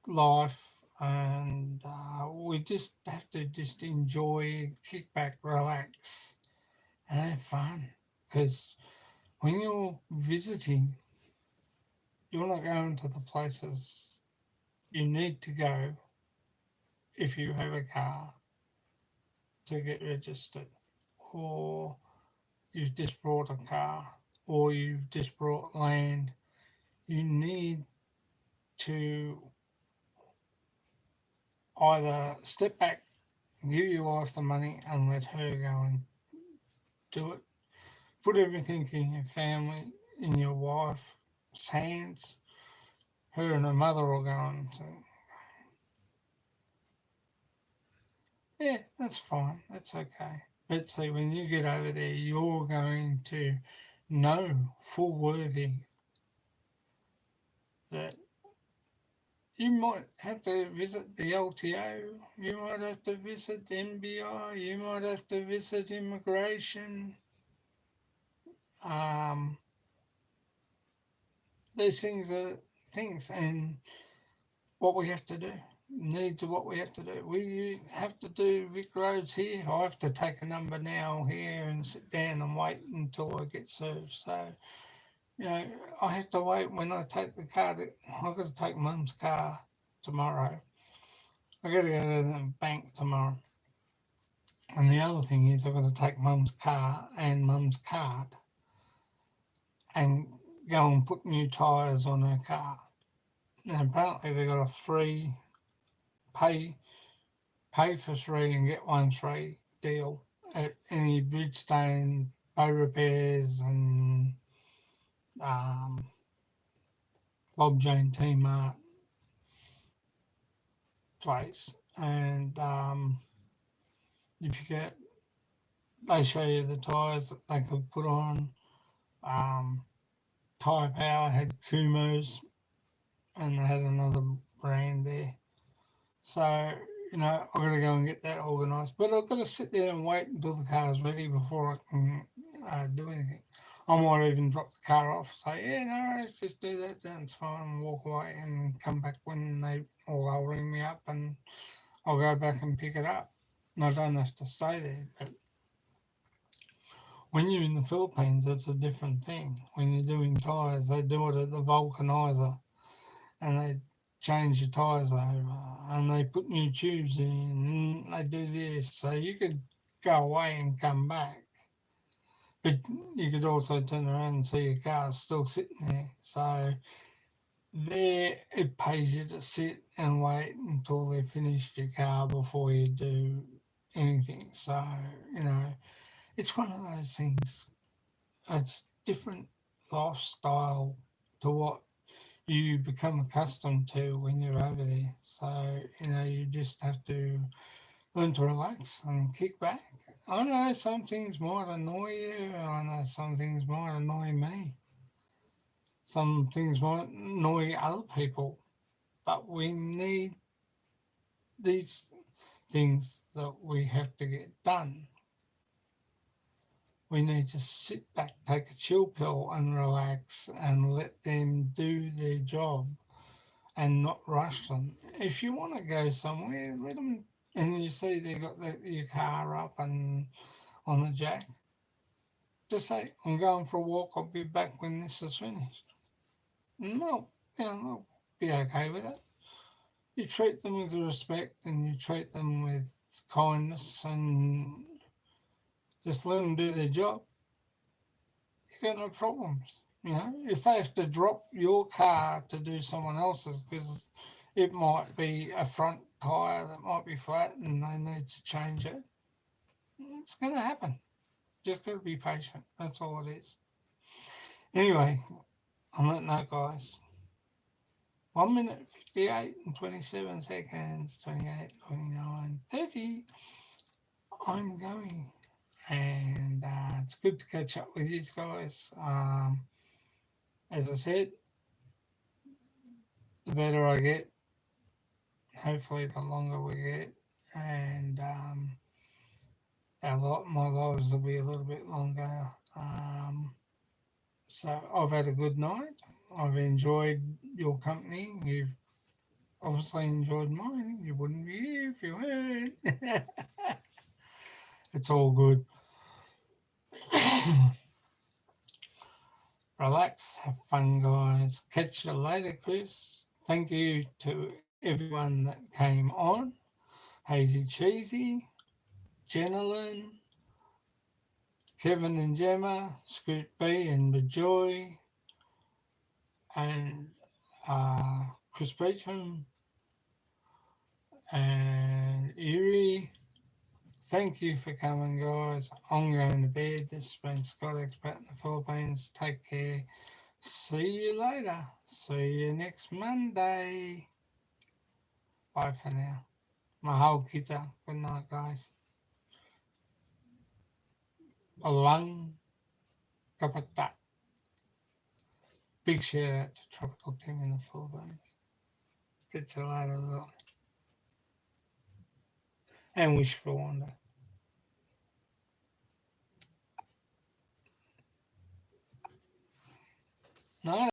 life, and we just have to just enjoy, kick back, relax, and have fun. Because when you're visiting, you're not going to the places you need to go if you have a car to get registered, or you've just bought a car, or you've just bought land. You need to either step back, give your wife the money, and let her go and do it. Put everything in your family, in your wife's hands. Her and her mother will go and say, yeah, that's fine, that's okay. But see, when you get over there, you're going to know full worthy that You might have to visit the LTO, you might have to visit the NBI, you might have to visit immigration. Um, these things are things, and what we have to do. Needs of what we have to do. We have to do Vic Roads here. I have to take a number now here and sit down and wait until I get served. So, you know, I have to wait when I take the car. I've got to take Mum's car tomorrow. I've got to go to the bank tomorrow. And the other thing is I've got to take Mum's car and Mum's card and go and put new tyres on her car. And apparently they got a free pay for 3 and get 1 free deal at any Bridgestone bow repairs and Bob Jane T Mart place. And if you get, they show you the tyres that they could put on. Tyre Power had Kumos and they had another brand there. So, you know, I've got to go and get that organised. But I've got to sit there and wait until the car's ready before I can do anything. I might even drop the car off, say, yeah, no, let's just do that, then it's fine, and walk away and come back when they'll ring me up and I'll go back and pick it up. And I don't have to stay there. But when you're in the Philippines, it's a different thing. When you're doing tyres, they do it at the vulcanizer and they change your tyres over and they put new tubes in and they do this. So you could go away and come back. But you could also turn around and see your car still sitting there. So there it pays you to sit and wait until they finish your car before you do anything. So, you know, it's one of those things. It's different lifestyle to what you become accustomed to when you're over there. So, you know, you just have to learn to relax and kick back. I know some things might annoy you. I know some things might annoy me. Some things might annoy other people. But we need these things that we have to get done. We need to sit back, take a chill pill and relax and let them do their job and not rush them. If you want to go somewhere, let them, and you see they got your car up and on the jack, just say, I'm going for a walk, I'll be back when this is finished. No, they'll be okay with it. You treat them with respect and you treat them with kindness and just let them do their job. You got no problems. You know, if they have to drop your car to do someone else's because it might be a front tyre that might be flat and they need to change it, it's going to happen. Just got to be patient. That's all it is. Anyway, on that note, guys, 1 minute 58 and 27 seconds, 28, 29, 30. I'm going. And it's good to catch up with you guys. As I said, the better I get, hopefully the longer we get, and my lives will be a little bit longer. So I've had a good night. I've enjoyed your company. You've obviously enjoyed mine. You wouldn't be here if you weren't. It's all good. Relax, have fun, guys. Catch you later, Chris. Thank you to everyone that came on. Hazy Cheesy, Jenilyn, Kevin and Gemma, Scoot B and Bejoy, and Chris Beecham, and Erie. Thank you for coming, guys. I'm going to bed. This has been Scott Expat in the Philippines. Take care. See you later. See you next Monday. Bye for now. Mahal kita. Good night, guys. Alang kapata. Big shout out to Tropical Team in the Philippines. Get to ladder early. And wish for one day. No,